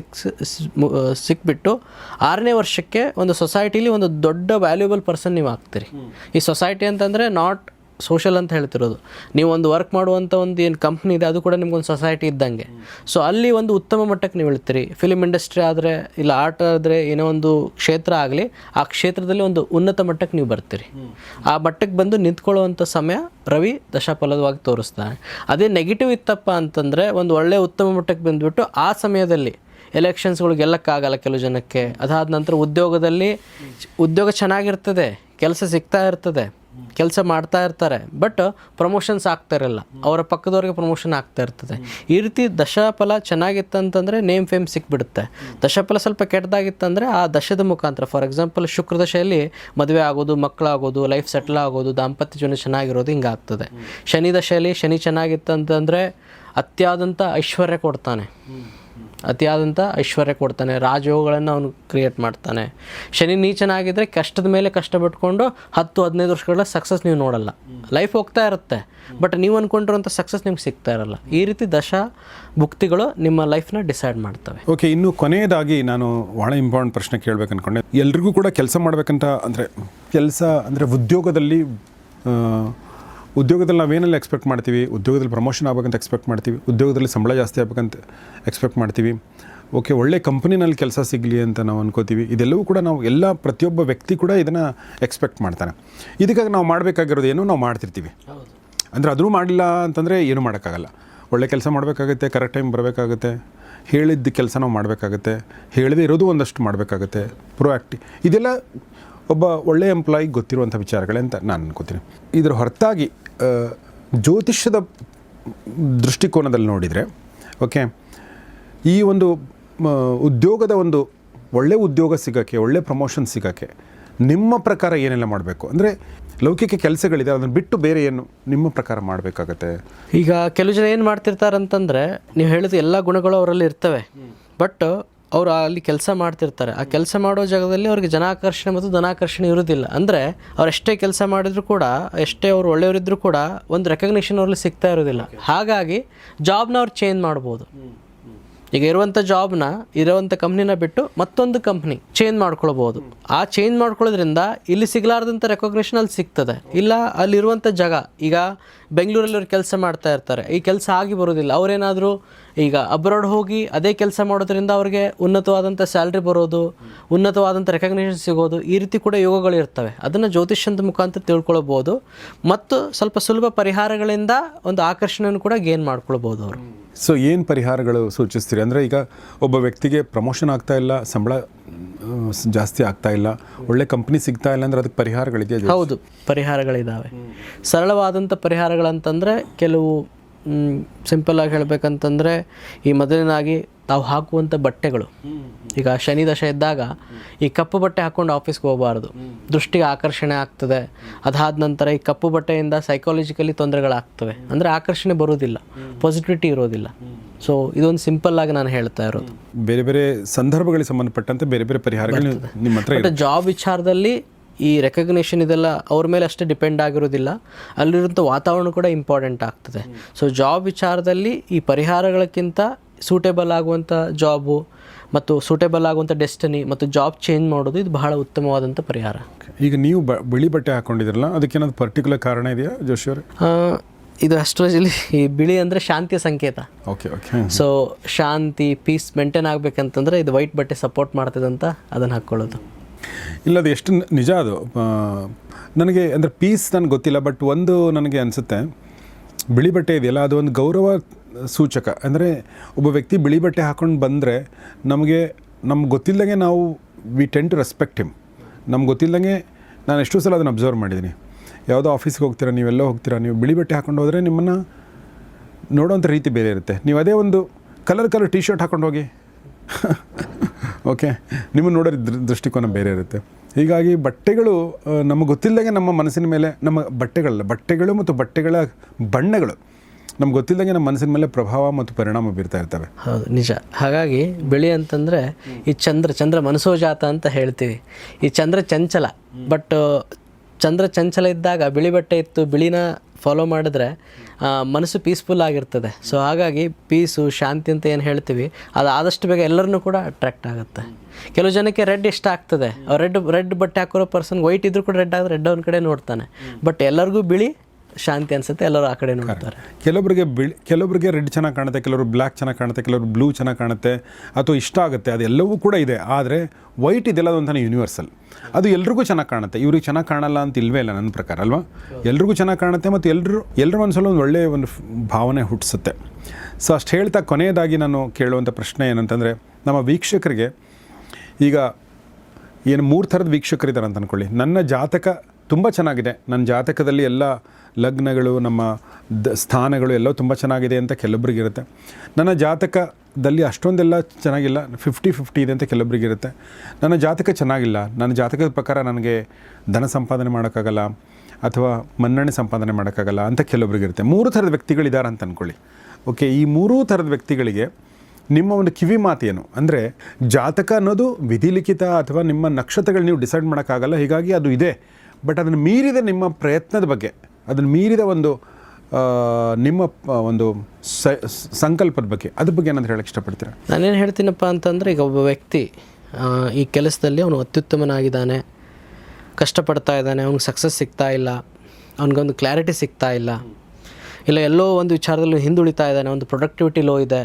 ಸಿಕ್ಬಿಟ್ಟು 6ನೇ ವರ್ಷಕ್ಕೆ ಒಂದು ಸೊಸೈಟಿಲಿ ಒಂದು ದೊಡ್ಡ ವ್ಯಾಲ್ಯೂಬಲ್ ಪರ್ಸನ್ ನೀವು ಆಗ್ತೀರಿ. ಈ ಸೊಸೈಟಿ ಅಂತಂದರೆ ನಾಟ್ ಸೋಷಲ್ ಅಂತ ಹೇಳ್ತಿರೋದು. ನೀವು ಒಂದು ವರ್ಕ್ ಮಾಡುವಂಥ ಒಂದು ಏನು ಕಂಪ್ನಿ ಇದೆ, ಅದು ಕೂಡ ನಿಮ್ಗೊಂದು ಸೊಸೈಟಿ ಇದ್ದಂಗೆ. ಸೊ ಅಲ್ಲಿ ಒಂದು ಉತ್ತಮ ಮಟ್ಟಕ್ಕೆ ನೀವು ಇಳ್ತೀರಿ. ಫಿಲಿಮ್ ಇಂಡಸ್ಟ್ರಿ ಆದರೆ, ಇಲ್ಲ ಆರ್ಟ್ ಆದರೆ, ಏನೋ ಒಂದು ಕ್ಷೇತ್ರ ಆಗಲಿ, ಆ ಕ್ಷೇತ್ರದಲ್ಲಿ ಒಂದು ಉನ್ನತ ಮಟ್ಟಕ್ಕೆ ನೀವು ಬರ್ತೀರಿ. ಆ ಮಟ್ಟಕ್ಕೆ ಬಂದು ನಿಂತ್ಕೊಳ್ಳುವಂಥ ಸಮಯ ರವಿ ದಶಾಫಲವಾಗಿ ತೋರಿಸ್ತಾನೆ. ಅದೇ ನೆಗೆಟಿವ್ ಇತ್ತಪ್ಪ ಅಂತಂದರೆ, ಒಂದು ಒಳ್ಳೆಯ ಉತ್ತಮ ಮಟ್ಟಕ್ಕೆ ಬಂದುಬಿಟ್ಟು ಆ ಸಮಯದಲ್ಲಿ ಎಲೆಕ್ಷನ್ಸ್ಗಳು ಗೆಲ್ಲಕ್ಕಾಗಲ್ಲ ಕೆಲವು ಜನಕ್ಕೆ. ಅದಾದ ನಂತರ ಉದ್ಯೋಗ ಚೆನ್ನಾಗಿರ್ತದೆ, ಕೆಲಸ ಸಿಗ್ತಾ ಇರ್ತದೆ, ಕೆಲಸ ಮಾಡ್ತಾ ಇರ್ತಾರೆ, ಬಟ್ ಪ್ರಮೋಷನ್ಸ್ ಆಗ್ತಾ ಇರಲ್ಲ, ಅವರ ಪಕ್ಕದವ್ರಿಗೆ ಪ್ರಮೋಷನ್ ಆಗ್ತಾ ಇರ್ತದೆ. ಈ ರೀತಿ ದಶಾಫಲ ಚೆನ್ನಾಗಿತ್ತಂತಂದರೆ ನೇಮ್ ಫೇಮ್ ಸಿಕ್ಬಿಡುತ್ತೆ. ದಶಾಫಲ ಸ್ವಲ್ಪ ಕೆಟ್ಟದಾಗಿತ್ತಂದರೆ ಆ ದಶದ ಮುಖಾಂತರ, ಫಾರ್ ಎಕ್ಸಾಂಪಲ್ ಶುಕ್ರ ದಶೆಯಲ್ಲಿ ಮದುವೆ ಆಗೋದು, ಮಕ್ಕಳಾಗೋದು, ಲೈಫ್ ಸೆಟ್ಲ್ ಆಗೋದು, ದಾಂಪತ್ಯ ಜೀವನ ಚೆನ್ನಾಗಿರೋದು ಹಿಂಗಾಗ್ತದೆ. ಶನಿ ದಶೆಯಲ್ಲಿ ಶನಿ ಚೆನ್ನಾಗಿತ್ತಂತಂದರೆ ಅತಿಯಾದಂಥ ಐಶ್ವರ್ಯ ಕೊಡ್ತಾನೆ, ರಾಜಯೋಗಗಳನ್ನು ಅವನು ಕ್ರಿಯೇಟ್ ಮಾಡ್ತಾನೆ. ಶನಿ ನೀಚನಾಗಿದ್ದರೆ ಕಷ್ಟದ ಮೇಲೆ ಕಷ್ಟ ಬಿಟ್ಕೊಂಡು 10-15 ವರ್ಷಗಳ ಸಕ್ಸಸ್ ನೀವು ನೋಡಲ್ಲ. ಲೈಫ್ ಹೋಗ್ತಾ ಇರುತ್ತೆ, ಬಟ್ ನೀವು ಅಂದ್ಕೊಂಡಿರೋಂಥ ಸಕ್ಸಸ್ ನಿಮ್ಗೆ ಸಿಗ್ತಾ ಇರಲ್ಲ. ಈ ರೀತಿ ದಶಾ ಭುಕ್ತಿಗಳು ನಿಮ್ಮ ಲೈಫ್ನ ಡಿಸೈಡ್ ಮಾಡ್ತವೆ. ಓಕೆ, ಇನ್ನು ಕೊನೆಯದಾಗಿ ನಾನು ಭಾಳ ಇಂಪಾರ್ಟೆಂಟ್ ಪ್ರಶ್ನೆ ಕೇಳಬೇಕು ಅಂದ್ಕೊಂಡೆ. ಎಲ್ರಿಗೂ ಕೂಡ ಕೆಲಸ ಮಾಡಬೇಕಂತ ಅಂದರೆ ಉದ್ಯೋಗದಲ್ಲಿ ನಾವೇನೆಲ್ಲ ಎಕ್ಸ್ಪೆಕ್ಟ್ ಮಾಡ್ತೀವಿ, ಉದ್ಯೋಗದಲ್ಲಿ ಪ್ರಮೋಷನ್ ಆಗ್ಬೇಕಂತ ಎಕ್ಸ್ಪೆಕ್ಟ್ ಮಾಡ್ತೀವಿ, ಉದ್ಯೋಗದಲ್ಲಿ ಸಂಬಳ ಜಾಸ್ತಿ ಆಗ್ಬೇಕಂತ ಎಕ್ಸ್ಪೆಕ್ಟ್ ಮಾಡ್ತೀವಿ. ಓಕೆ, ಒಳ್ಳೆ ಕಂಪ್ನಿನಲ್ಲಿ ಕೆಲಸ ಸಿಗಲಿ ಅಂತ ನಾವು ಅನ್ಕೋತೀವಿ. ಇದೆಲ್ಲವೂ ಕೂಡ ಪ್ರತಿಯೊಬ್ಬ ವ್ಯಕ್ತಿ ಕೂಡ ಇದನ್ನು ಎಕ್ಸ್ಪೆಕ್ಟ್ ಮಾಡ್ತಾನೆ. ಇದಕ್ಕಾಗಿ ನಾವು ಮಾಡಬೇಕಾಗಿರೋದು ಏನು, ನಾವು ಮಾಡ್ತಿರ್ತೀವಿ. ಅಂದರೆ ಅದೂ ಮಾಡಿಲ್ಲ ಅಂತಂದರೆ ಏನೂ ಮಾಡೋಕ್ಕಾಗಲ್ಲ. ಒಳ್ಳೆ ಕೆಲಸ ಮಾಡಬೇಕಾಗುತ್ತೆ, ಕರೆಕ್ಟ್ ಟೈಮ್ ಬರಬೇಕಾಗುತ್ತೆ, ಹೇಳಿದ್ದ ಕೆಲಸ ನಾವು ಮಾಡಬೇಕಾಗುತ್ತೆ, ಹೇಳದೇ ಇರೋದು ಒಂದಷ್ಟು ಮಾಡಬೇಕಾಗುತ್ತೆ, ಪ್ರೊಆಕ್ಟಿವ್. ಇದೆಲ್ಲ ಒಬ್ಬ ಒಳ್ಳೆಯ ಎಂಪ್ಲಾಯಿಗೆ ಗೊತ್ತಿರುವಂಥ ವಿಚಾರಗಳೇ ಅಂತ ನಾನು ಅನ್ಕೋತೀನಿ. ಇದರ ಹೊರತಾಗಿ ಜ್ಯೋತಿಷ್ಯದ ದೃಷ್ಟಿಕೋನದಲ್ಲಿ ನೋಡಿದರೆ, ಓಕೆ, ಈ ಒಂದು ಉದ್ಯೋಗದ ಒಂದು ಒಳ್ಳೆಯ ಉದ್ಯೋಗ ಸಿಗೋಕ್ಕೆ, ಒಳ್ಳೆ ಪ್ರಮೋಷನ್ ಸಿಗೋಕ್ಕೆ ನಿಮ್ಮ ಪ್ರಕಾರ ಏನೆಲ್ಲ ಮಾಡಬೇಕು? ಅಂದರೆ ಲೌಕಿಕ ಕೆಲಸಗಳಿದೆ, ಅದನ್ನು ಬಿಟ್ಟು ಬೇರೆ ಏನು ನಿಮ್ಮ ಪ್ರಕಾರ ಮಾಡಬೇಕಾಗತ್ತೆ? ಈಗ ಕೆಲವು ಜನ ಏನು ಮಾಡ್ತಿರ್ತಾರಂತಂದರೆ, ನೀವು ಹೇಳಿದ ಎಲ್ಲ ಗುಣಗಳು ಅವರಲ್ಲಿ ಇರ್ತವೆ, ಬಟ್ ಅವರು ಅಲ್ಲಿ ಕೆಲಸ ಮಾಡ್ತಿರ್ತಾರೆ. ಆ ಕೆಲಸ ಮಾಡೋ ಜಾಗದಲ್ಲಿ ಅವ್ರಿಗೆ ಜನಾಕರ್ಷಣೆ ಮತ್ತು ಧನಾಕರ್ಷಣೆ ಇರೋದಿಲ್ಲ. ಅಂದರೆ ಅವ್ರು ಎಷ್ಟೇ ಕೆಲಸ ಮಾಡಿದ್ರು ಕೂಡ, ಎಷ್ಟೇ ಅವ್ರು ಒಳ್ಳೆಯವರಿದ್ದರೂ ಕೂಡ ಒಂದು ರೆಕಗ್ನಿಷನ್ ಅವ್ರಲ್ಲಿ ಸಿಗ್ತಾ ಇರೋದಿಲ್ಲ. ಹಾಗಾಗಿ ಜಾಬ್ನ ಅವ್ರು ಚೇಂಜ್ ಮಾಡ್ಬೋದು. ಈಗ ಇರುವಂಥ ಜಾಬ್ನ, ಇರುವಂಥ ಕಂಪ್ನಿನ ಬಿಟ್ಟು ಮತ್ತೊಂದು ಕಂಪ್ನಿ ಚೇಂಜ್ ಮಾಡ್ಕೊಳ್ಬೋದು. ಆ ಚೇಂಜ್ ಮಾಡ್ಕೊಳ್ಳೋದ್ರಿಂದ ಇಲ್ಲಿ ಸಿಗಲಾರ್ದಂಥ ರೆಕಗ್ನಿಷನ್ ಅಲ್ಲಿ ಸಿಗ್ತದೆ. ಇಲ್ಲ ಅಲ್ಲಿರುವಂಥ ಜಾಗ, ಈಗ ಬೆಂಗಳೂರಲ್ಲಿ ಅವ್ರು ಕೆಲಸ ಮಾಡ್ತಾ ಇರ್ತಾರೆ, ಈ ಕೆಲಸ ಆಗಿ ಬರೋದಿಲ್ಲ. ಅವರೇನಾದರೂ ಈಗ ಅಬ್ರಾಡ್ ಹೋಗಿ ಅದೇ ಕೆಲಸ ಮಾಡೋದ್ರಿಂದ ಅವ್ರಿಗೆ ಉನ್ನತವಾದಂಥ ಸ್ಯಾಲ್ರಿ ಬರೋದು, ಉನ್ನತವಾದಂಥ ರೆಕಗ್ನಿಷನ್ ಸಿಗೋದು, ಈ ರೀತಿ ಕೂಡ ಯೋಗಗಳು ಇರ್ತವೆ. ಅದನ್ನು ಜ್ಯೋತಿಷ್ಯದ ಮುಖಾಂತರ ತಿಳ್ಕೊಳ್ಬೋದು. ಮತ್ತು ಸ್ವಲ್ಪ ಸುಲಭ ಪರಿಹಾರಗಳಿಂದ ಒಂದು ಆಕರ್ಷಣೆಯನ್ನು ಕೂಡ ಗೇನ್ ಮಾಡ್ಕೊಳ್ಬೋದು ಅವರು. ಸೊ ಏನು ಪರಿಹಾರಗಳು ಸೂಚಿಸ್ತೀರಿ? ಅಂದರೆ ಈಗ ಒಬ್ಬ ವ್ಯಕ್ತಿಗೆ ಪ್ರಮೋಷನ್ ಆಗ್ತಾ ಇಲ್ಲ, ಸಂಬಳ ಜಾಸ್ತಿ ಆಗ್ತಾ ಇಲ್ಲ, ಒಳ್ಳೆ ಕಂಪ್ನಿ ಸಿಗ್ತಾ ಇಲ್ಲ ಅಂದರೆ ಅದಕ್ಕೆ ಪರಿಹಾರಗಳಿದೆಯಾ? ಹೌದು, ಪರಿಹಾರಗಳಿದ್ದಾವೆ. ಸರಳವಾದಂಥ ಪರಿಹಾರಗಳಂತಂದರೆ ಕೆಲವು ಸಿಂಪಲ್ಲಾಗಿ ಹೇಳಬೇಕಂತಂದರೆ, ಈ ಮೊದಲನೇದಾಗಿ ತಾವು ಹಾಕುವಂಥ ಬಟ್ಟೆಗಳು. ಈಗ ಶನಿ ದಶೆ ಇದ್ದಾಗ ಈ ಕಪ್ಪು ಬಟ್ಟೆ ಹಾಕ್ಕೊಂಡು ಆಫೀಸ್ಗೆ ಹೋಗಬಾರ್ದು, ದೃಷ್ಟಿಗೆ ಆಕರ್ಷಣೆ ಆಗ್ತದೆ. ಅದಾದ ನಂತರ ಈ ಕಪ್ಪು ಬಟ್ಟೆಯಿಂದ ಸೈಕಾಲಜಿಕಲಿ ತೊಂದರೆಗಳಾಗ್ತವೆ, ಅಂದರೆ ಆಕರ್ಷಣೆ ಬರೋದಿಲ್ಲ, ಪಾಸಿಟಿವಿಟಿ ಇರೋದಿಲ್ಲ. ಸೊ ಇದೊಂದು ಸಿಂಪಲ್ಲಾಗಿ ನಾನು ಹೇಳ್ತಾ ಇರೋದು. ಬೇರೆ ಬೇರೆ ಸಂದರ್ಭಗಳಿಗೆ ಸಂಬಂಧಪಟ್ಟಂತೆ ಬೇರೆ ಬೇರೆ ಪರಿಹಾರಗಳು ನಿಮ್ಮ ಹತ್ರ. ಜಾಬ್ ವಿಚಾರದಲ್ಲಿ ಈ ರೆಕಗ್ನಿಷನ್ ಇದೆಲ್ಲ ಅವ್ರ ಮೇಲೆ ಅಷ್ಟೇ ಡಿಪೆಂಡ್ ಆಗಿರೋದಿಲ್ಲ, ಅಲ್ಲಿರುವಂಥ ವಾತಾವರಣ ಕೂಡ ಇಂಪಾರ್ಟೆಂಟ್ ಆಗ್ತದೆ. ಸೊ ಜಾಬ್ ವಿಚಾರದಲ್ಲಿ ಈ ಪರಿಹಾರಗಳಕ್ಕಿಂತ ಸೂಟೇಬಲ್ ಆಗುವಂಥ ಜಾಬು ಮತ್ತು ಸೂಟೇಬಲ್ ಆಗುವಂಥ ಡೆಸ್ಟಿನಿ ಮತ್ತು ಜಾಬ್ ಚೇಂಜ್ ಮಾಡೋದು ಇದು ಬಹಳ ಉತ್ತಮವಾದಂಥ ಪರಿಹಾರ. ಈಗ ನೀವು ಬಿಳಿ ಬಟ್ಟೆ ಹಾಕ್ಕೊಂಡಿದ್ರಲ್ಲ, ಅದಕ್ಕೇನಾದ್ರು ಪರ್ಟಿಕ್ಯುಲರ್ ಕಾರಣ ಇದೆಯಾ ಜೋಶಿ ಅವರೇ? ಇದು ಅಸ್ಟ್ರಾಲಜಿಲಿ ಈ ಬಿಳಿ ಅಂದರೆ ಶಾಂತಿಯ ಸಂಕೇತ. Okay okay. ಸೊ ಶಾಂತಿ, ಪೀಸ್ ಮೇಂಟೈನ್ ಆಗಬೇಕಂತಂದರೆ ಇದು ವೈಟ್ ಬಟ್ಟೆ ಸಪೋರ್ಟ್ ಮಾಡ್ತದೆ ಅಂತ ಅದನ್ನು ಹಾಕ್ಕೊಳ್ಳೋದು. ಇಲ್ಲ, ಅದು ಎಷ್ಟು ನಿಜ ಅದು. ನನಗೆ ಅಂದರೆ ಪೀಸ್ ನನಗೆ ಗೊತ್ತಿಲ್ಲ, ಬಟ್ ಒಂದು ನನಗೆ ಅನಿಸುತ್ತೆ, ಬಿಳಿ ಬಟ್ಟೆ ಇದೆಯಲ್ಲ ಅದು ಒಂದು ಗೌರವ ಸೂಚಕ. ಅಂದರೆ ಒಬ್ಬ ವ್ಯಕ್ತಿ ಬಿಳಿ ಬಟ್ಟೆ ಹಾಕ್ಕೊಂಡು ಬಂದರೆ ನಮಗೆ ಗೊತ್ತಿಲ್ಲದಂಗೆ we tend to respect him. ನಮ್ಗೆ ಗೊತ್ತಿಲ್ಲದಂಗೆ ನಾನು ಎಷ್ಟೋ ಸಲ ಅದನ್ನು ಅಬ್ಸರ್ವ್ ಮಾಡಿದ್ದೀನಿ. ಯಾವುದೋ ಆಫೀಸ್ಗೆ ಹೋಗ್ತೀರಾ, ನೀವೆಲ್ಲೋ ಹೋಗ್ತೀರಾ, ನೀವು ಬಿಳಿ ಬಟ್ಟೆ ಹಾಕ್ಕೊಂಡು ಹೋದರೆ ನಿಮ್ಮನ್ನು ನೋಡೋವಂಥ ರೀತಿ ಬೇರೆ ಇರುತ್ತೆ. ನೀವು ಅದೇ ಒಂದು ಕಲರ್ ಟೀ ಶರ್ಟ್ ಹಾಕ್ಕೊಂಡು ಹೋಗಿ ಓಕೆ, ನಿಮ್ಮನ್ನು ನೋಡೋ ದೃಷ್ಟಿಕೋನ ಬೇರೆ ಇರುತ್ತೆ. ಹೀಗಾಗಿ ಬಟ್ಟೆಗಳು ನಮಗೆ ಗೊತ್ತಿಲ್ಲದಂಗೆ ನಮ್ಮ ಮನಸ್ಸಿನ ಮೇಲೆ, ನಮ್ಮ ಬಟ್ಟೆಗಳು ಮತ್ತು ಬಟ್ಟೆಗಳ ಬಣ್ಣಗಳು ನಮ್ಗೆ ಗೊತ್ತಿಲ್ಲದಂಗೆ ನಮ್ಮ ಮನಸ್ಸಿನ ಮೇಲೆ ಪ್ರಭಾವ ಮತ್ತು ಪರಿಣಾಮ ಬೀರ್ತಾ ಇರ್ತವೆ. ಹೌದು, ನಿಜ. ಹಾಗಾಗಿ ಬಿಳಿ ಅಂತಂದರೆ ಈ ಚಂದ್ರ ಮನಸೋಜಾತ ಅಂತ ಹೇಳ್ತೀವಿ. ಈ ಚಂದ್ರ ಚಂಚಲ, ಬಟ್ ಚಂದ್ರ ಚಂಚಲ ಇದ್ದಾಗ ಬಿಳಿ ಬಟ್ಟೆ ಇತ್ತು, ಬಿಳಿನ ಫಾಲೋ ಮಾಡಿದ್ರೆ ಮನಸ್ಸು ಪೀಸ್ಫುಲ್ ಆಗಿರ್ತದೆ. ಸೊ ಹಾಗಾಗಿ ಪೀಸು, ಶಾಂತಿ ಅಂತ ಏನು ಹೇಳ್ತೀವಿ, ಅದು ಆದಷ್ಟು ಬೇಗ ಎಲ್ಲರನ್ನೂ ಕೂಡ ಅಟ್ರಾಕ್ಟ್ ಆಗುತ್ತೆ. ಕೆಲವು ಜನಕ್ಕೆ ರೆಡ್ ಇಷ್ಟ ಆಗ್ತದೆ, ರೆಡ್ ಬಟ್ಟೆ ಹಾಕಿರೋ ಪರ್ಸನ್ ವೈಟ್ ಇದ್ರೂ ಕೂಡ ರೆಡ್ ಆದರೆ ರೆಡ್ ಅವ್ನ ಕಡೆ ನೋಡ್ತಾನೆ. ಬಟ್ ಎಲ್ಲರಿಗೂ ಬಿಳಿ ಶಾಂತಿ ಅನಿಸುತ್ತೆ, ಎಲ್ಲರೂ ಆ ಕಡೆ ನೋಡ್ತಾರೆ. ಕೆಲವೊಬ್ಬರಿಗೆ ರೆಡ್ ಚೆನ್ನಾಗಿ ಕಾಣುತ್ತೆ, ಕೆಲವರು ಬ್ಲ್ಯಾಕ್ ಚೆನ್ನಾಗಿ ಕಾಣುತ್ತೆ, ಕೆಲವರು ಬ್ಲೂ ಚೆನ್ನಾಗಿ ಕಾಣುತ್ತೆ ಅಥವಾ ಇಷ್ಟ ಆಗುತ್ತೆ, ಅದೆಲ್ಲವೂ ಕೂಡ ಇದೆ. ಆದರೆ ವೈಟ್ ಇದೆಲ್ಲ ಒಂಥರ ಯೂನಿವರ್ಸಲ್, ಅದು ಎಲ್ರಿಗೂ ಚೆನ್ನಾಗಿ ಕಾಣುತ್ತೆ. ಇವ್ರಿಗೆ ಚೆನ್ನಾಗಿ ಕಾಣಲ್ಲ ಅಂತ ಇಲ್ವೇ ಇಲ್ಲ ನನ್ನ ಪ್ರಕಾರ, ಅಲ್ವಾ? ಎಲ್ರಿಗೂ ಚೆನ್ನಾಗಿ ಕಾಣುತ್ತೆ ಮತ್ತು ಎಲ್ಲರ ಮನಸ್ಸಲ್ಲೂ ಒಂದು ಒಳ್ಳೆಯ ಒಂದು ಭಾವನೆ ಹುಟ್ಟಿಸುತ್ತೆ. ಸೊ ಅಷ್ಟು ಹೇಳ್ತಾ ಕೊನೆಯದಾಗಿ ನಾನು ಕೇಳುವಂಥ ಪ್ರಶ್ನೆ ಏನಂತಂದರೆ, ನಮ್ಮ ವೀಕ್ಷಕರಿಗೆ ಈಗ ಏನು 3 ಥರದ ವೀಕ್ಷಕರಿದ್ದಾರೆ ಅಂತ ಅಂದ್ಕೊಳ್ಳಿ. ನನ್ನ ಜಾತಕ ತುಂಬ ಚೆನ್ನಾಗಿದೆ, ನನ್ನ ಜಾತಕದಲ್ಲಿ ಎಲ್ಲ ಲಗ್ನಗಳು, ನಮ್ಮ ಸ್ಥಾನಗಳು ಎಲ್ಲವೂ ತುಂಬ ಚೆನ್ನಾಗಿದೆ ಅಂತ ಕೆಲವೊಬ್ಬರಿಗಿರುತ್ತೆ. ನನ್ನ ಜಾತಕದಲ್ಲಿ ಅಷ್ಟೊಂದೆಲ್ಲ ಚೆನ್ನಾಗಿಲ್ಲ, 50-50 ಇದೆ ಅಂತ ಕೆಲವೊಬ್ಬರಿಗಿರುತ್ತೆ. ನನ್ನ ಜಾತಕ ಚೆನ್ನಾಗಿಲ್ಲ, ನನ್ನ ಜಾತಕದ ಪ್ರಕಾರ ನನಗೆ ಧನ ಸಂಪಾದನೆ ಮಾಡೋಕ್ಕಾಗಲ್ಲ ಅಥವಾ ಮನ್ನಣೆ ಸಂಪಾದನೆ ಮಾಡೋಕ್ಕಾಗಲ್ಲ ಅಂತ ಕೆಲವೊಬ್ಬರಿಗಿರುತ್ತೆ. 3 ಥರದ ವ್ಯಕ್ತಿಗಳಿದ್ದಾರೆ ಅಂತ ಅಂದ್ಕೊಳ್ಳಿ. ಓಕೆ, ಈ 3 ಥರದ ವ್ಯಕ್ತಿಗಳಿಗೆ ನಿಮ್ಮ ಒಂದು ಕಿವಿ ಮಾತು ಏನು ಅಂದರೆ, ಜಾತಕ ಅನ್ನೋದು ವಿಧಿಲಿಖಿತ ಅಥವಾ ನಿಮ್ಮ ನಕ್ಷತ್ರಗಳು ನೀವು ಡಿಸೈಡ್ ಮಾಡೋಕ್ಕಾಗಲ್ಲ, ಹೀಗಾಗಿ ಅದು ಇದೆ. ಬಟ್ ಅದನ್ನು ಮೀರಿದ ನಿಮ್ಮ ಪ್ರಯತ್ನದ ಬಗ್ಗೆ, ಅದನ್ನು ಮೀರಿದ ಒಂದು ನಿಮ್ಮ ಒಂದು ಸಂಕಲ್ಪದ ಬಗ್ಗೆ, ಅದ್ರ ಬಗ್ಗೆ ಏನಾದರೂ ಹೇಳಕ್ಕೆ ಇಷ್ಟಪಡ್ತೀರಾ? ನಾನೇನು ಹೇಳ್ತೀನಪ್ಪ ಅಂತಂದರೆ, ಈಗ ಒಬ್ಬ ವ್ಯಕ್ತಿ ಈ ಕೆಲಸದಲ್ಲಿ ಅವನು ಅತ್ಯುತ್ತಮನಾಗಿದ್ದಾನೆ, ಕಷ್ಟಪಡ್ತಾ ಇದ್ದಾನೆ, ಅವ್ನಿಗೆ ಸಕ್ಸಸ್ ಸಿಗ್ತಾ ಇಲ್ಲ, ಅವ್ನಿಗೊಂದು ಕ್ಲಾರಿಟಿ ಸಿಗ್ತಾ ಇಲ್ಲ, ಎಲ್ಲೋ ಒಂದು ವಿಚಾರದಲ್ಲಿ ಹಿಂದುಳಿತಾ ಇದ್ದಾನೆ, ಒಂದು ಪ್ರೊಡಕ್ಟಿವಿಟಿ ಲೋ ಇದೆ,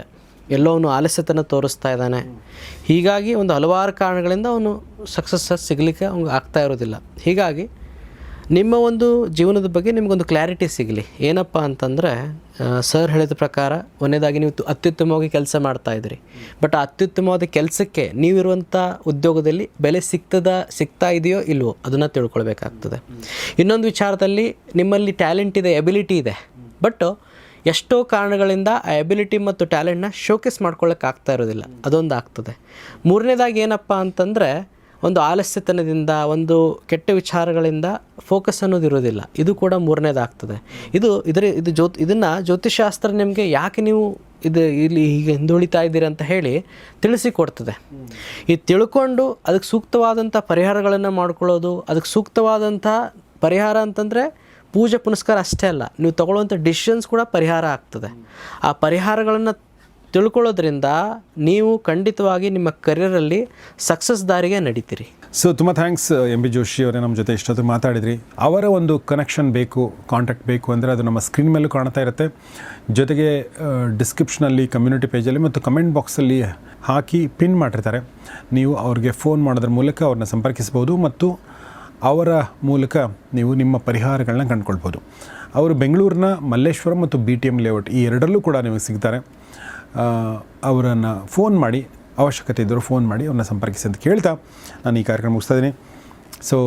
ಎಲ್ಲೋ ಅವನು ಆಲಸ್ಯತನ ತೋರಿಸ್ತಾ ಇದ್ದಾನೆ. ಹೀಗಾಗಿ ಒಂದು ಹಲವಾರು ಕಾರಣಗಳಿಂದ ಅವನು ಸಕ್ಸಸ್ ಸಿಗಲಿಕ್ಕೆ ಅವ್ನಿಗೆ ಆಗ್ತಾ ಇರೋದಿಲ್ಲ. ಹೀಗಾಗಿ ನಿಮ್ಮ ಒಂದು ಜೀವನದ ಬಗ್ಗೆ ನಿಮಗೊಂದು ಕ್ಲಾರಿಟಿ ಸಿಗಲಿ. ಏನಪ್ಪ ಅಂತಂದರೆ, ಸರ್ ಹೇಳಿದ ಪ್ರಕಾರ ಒಂದನೇದಾಗಿ ನೀವು ಅತ್ಯುತ್ತಮವಾಗಿ ಕೆಲಸ ಮಾಡ್ತಾಯಿದ್ರಿ, ಬಟ್ ಆ ಅತ್ಯುತ್ತಮವಾದ ಕೆಲಸಕ್ಕೆ ನೀವಿರುವಂಥ ಉದ್ಯೋಗದಲ್ಲಿ ಬೆಲೆ ಸಿಗ್ತಾ ಇದೆಯೋ ಇಲ್ವೋ ಅದನ್ನು ತಿಳ್ಕೊಳ್ಬೇಕಾಗ್ತದೆ. ಇನ್ನೊಂದು ವಿಚಾರದಲ್ಲಿ ನಿಮ್ಮಲ್ಲಿ ಟ್ಯಾಲೆಂಟ್ ಇದೆ, ಎಬಿಲಿಟಿ ಇದೆ, ಬಟ್ ಎಷ್ಟೋ ಕಾರಣಗಳಿಂದ ಆ ಎಬಿಲಿಟಿ ಮತ್ತು ಟ್ಯಾಲೆಂಟ್ನ ಶೋಕೇಸ್ ಮಾಡ್ಕೊಳ್ಳೋಕೆ ಆಗ್ತಾ ಇರೋದಿಲ್ಲ, ಅದೊಂದು ಆಗ್ತದೆ. ಮೂರನೇದಾಗಿ ಏನಪ್ಪ ಅಂತಂದರೆ, ಒಂದು ಆಲಸ್ಯತನದಿಂದ, ಒಂದು ಕೆಟ್ಟ ವಿಚಾರಗಳಿಂದ ಫೋಕಸ್ ಅನ್ನೋದು ಇರೋದಿಲ್ಲ, ಇದು ಕೂಡ 3ನೇದಾಗ್ತದೆ. ಇದನ್ನು ಜ್ಯೋತಿಷಾಸ್ತ್ರ ನಿಮಗೆ ಯಾಕೆ ನೀವು ಇಲ್ಲಿ ಹೀಗೆ ಹಿಂದುಳಿತಾ ಇದ್ದೀರಿ ಅಂತ ಹೇಳಿ ತಿಳಿಸಿಕೊಡ್ತದೆ. ಇದು ತಿಳ್ಕೊಂಡು ಅದಕ್ಕೆ ಸೂಕ್ತವಾದಂಥ ಪರಿಹಾರಗಳನ್ನು ಮಾಡ್ಕೊಳ್ಳೋದು, ಅದಕ್ಕೆ ಸೂಕ್ತವಾದಂಥ ಪರಿಹಾರ ಅಂತಂದರೆ ಪೂಜೆ ಪುನಸ್ಕಾರ ಅಷ್ಟೇ ಅಲ್ಲ, ನೀವು ತೊಗೊಳ್ಳುವಂಥ ಡಿಸಿಷನ್ಸ್ ಕೂಡ ಪರಿಹಾರ ಆಗ್ತದೆ. ಆ ಪರಿಹಾರಗಳನ್ನು ತಿಳ್ಕೊಳ್ಳೋದ್ರಿಂದ ನೀವು ಖಂಡಿತವಾಗಿ ನಿಮ್ಮ ಕರಿಯರಲ್ಲಿ ಸಕ್ಸಸ್ ದಾರಿಗೆ ನಡೀತೀರಿ. ಸೊ ತುಂಬ ಥ್ಯಾಂಕ್ಸ್ ಎಂ ಬಿ ಜೋಶಿ ಅವರೇ, ನಮ್ಮ ಜೊತೆ ಇಷ್ಟೊತ್ತು ಮಾತಾಡಿದ್ರಿ. ಅವರ ಒಂದು ಕನೆಕ್ಷನ್ ಬೇಕು, ಕಾಂಟ್ಯಾಕ್ಟ್ ಬೇಕು ಅಂದರೆ ಅದು ನಮ್ಮ ಸ್ಕ್ರೀನ್ ಮೇಲೂ ಕಾಣ್ತಾ ಇರುತ್ತೆ. ಜೊತೆಗೆ ಡಿಸ್ಕ್ರಿಪ್ಷನಲ್ಲಿ, ಕಮ್ಯುನಿಟಿ ಪೇಜಲ್ಲಿ ಮತ್ತು ಕಮೆಂಟ್ ಬಾಕ್ಸಲ್ಲಿ ಹಾಕಿ ಪಿನ್ ಮಾಡಿರ್ತಾರೆ. ನೀವು ಅವ್ರಿಗೆ ಫೋನ್ ಮಾಡೋದ್ರ ಮೂಲಕ ಅವ್ರನ್ನ ಸಂಪರ್ಕಿಸ್ಬೋದು ಮತ್ತು ಅವರ ಮೂಲಕ ನೀವು ನಿಮ್ಮ ಪರಿಹಾರಗಳನ್ನ ಕಂಡುಕೊಳ್ಬೋದು. ಅವರು ಬೆಂಗಳೂರಿನ ಮಲ್ಲೇಶ್ವರಂ ಮತ್ತು BTM ಲೇಔಟ್ ಈ ಎರಡರಲ್ಲೂ ಕೂಡ ನಿಮಗೆ ಸಿಗ್ತಾರೆ. ಅವರನ್ನು ಫೋನ್ ಮಾಡಿ, ಅವಶ್ಯಕತೆ ಇದ್ದರೂ ಫೋನ್ ಮಾಡಿ ಅವ್ರನ್ನ ಸಂಪರ್ಕಿಸಿ ಅಂತ ಕೇಳ್ತಾ ನಾನು ಈ ಕಾರ್ಯಕ್ರಮ ಮುಗಿಸ್ತಾ ಇದ್ದೀನಿ. So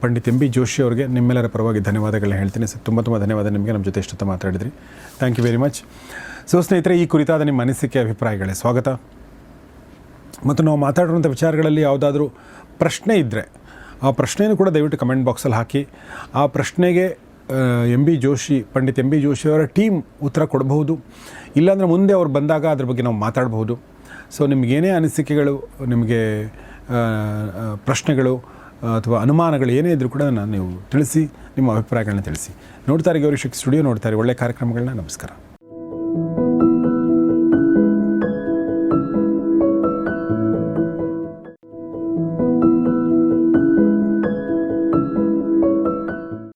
Pandit M B Joshi ಅವರಿಗೆ ನಿಮ್ಮೆಲ್ಲರ ಪರವಾಗಿ ಧನ್ಯವಾದಗಳನ್ನ ಹೇಳ್ತೀನಿ. ಸೊ ತುಂಬ ಧನ್ಯವಾದ ನಿಮಗೆ, ನಮ್ಮ ಜೊತೆ ಇಷ್ಟೊತ್ತು ಮಾತಾಡಿದ್ರಿ. Thank you very much. So ಸ್ನೇಹಿತರೆ, ಈ ಕುರಿತಾದ ನಿಮ್ಮ ಅನಿಸಿಕೆ ಅಭಿಪ್ರಾಯಗಳೇ ಸ್ವಾಗತ. ಮತ್ತು ನಾವು ಮಾತಾಡಿರುವಂಥ ವಿಚಾರಗಳಲ್ಲಿ ಯಾವುದಾದ್ರೂ ಪ್ರಶ್ನೆ ಇದ್ದರೆ ಆ ಪ್ರಶ್ನೆಯೂ ಕೂಡ ದಯವಿಟ್ಟು ಕಮೆಂಟ್ ಬಾಕ್ಸಲ್ಲಿ ಹಾಕಿ. ಆ ಪ್ರಶ್ನೆಗೆ ಪಂಡಿತ್ ಎಂ ಬಿ ಜೋಶಿ ಅವರ ಟೀಮ್ ಉತ್ತರ ಕೊಡಬಹುದು, ಇಲ್ಲಾಂದರೆ ಮುಂದೆ ಅವ್ರು ಬಂದಾಗ ಅದ್ರ ಬಗ್ಗೆ ನಾವು ಮಾತಾಡಬಹುದು. ಸೊ ನಿಮಗೇನೇ ಅನಿಸಿಕೆಗಳು, ನಿಮಗೆ ಪ್ರಶ್ನೆಗಳು ಅಥವಾ ಅನುಮಾನಗಳು ಏನೇ ಇದ್ದರೂ ಕೂಡ ನೀವು ತಿಳಿಸಿ, ನಿಮ್ಮ ಅಭಿಪ್ರಾಯಗಳನ್ನ ತಿಳಿಸಿ. ನೋಡ್ತಾರೆ ಗೌರಿ ಶಕ್ತಿ ಸ್ಟುಡಿಯೋ, ನೋಡ್ತಾರೆ ಒಳ್ಳೆಯ ಕಾರ್ಯಕ್ರಮಗಳನ್ನ. ನಮಸ್ಕಾರ.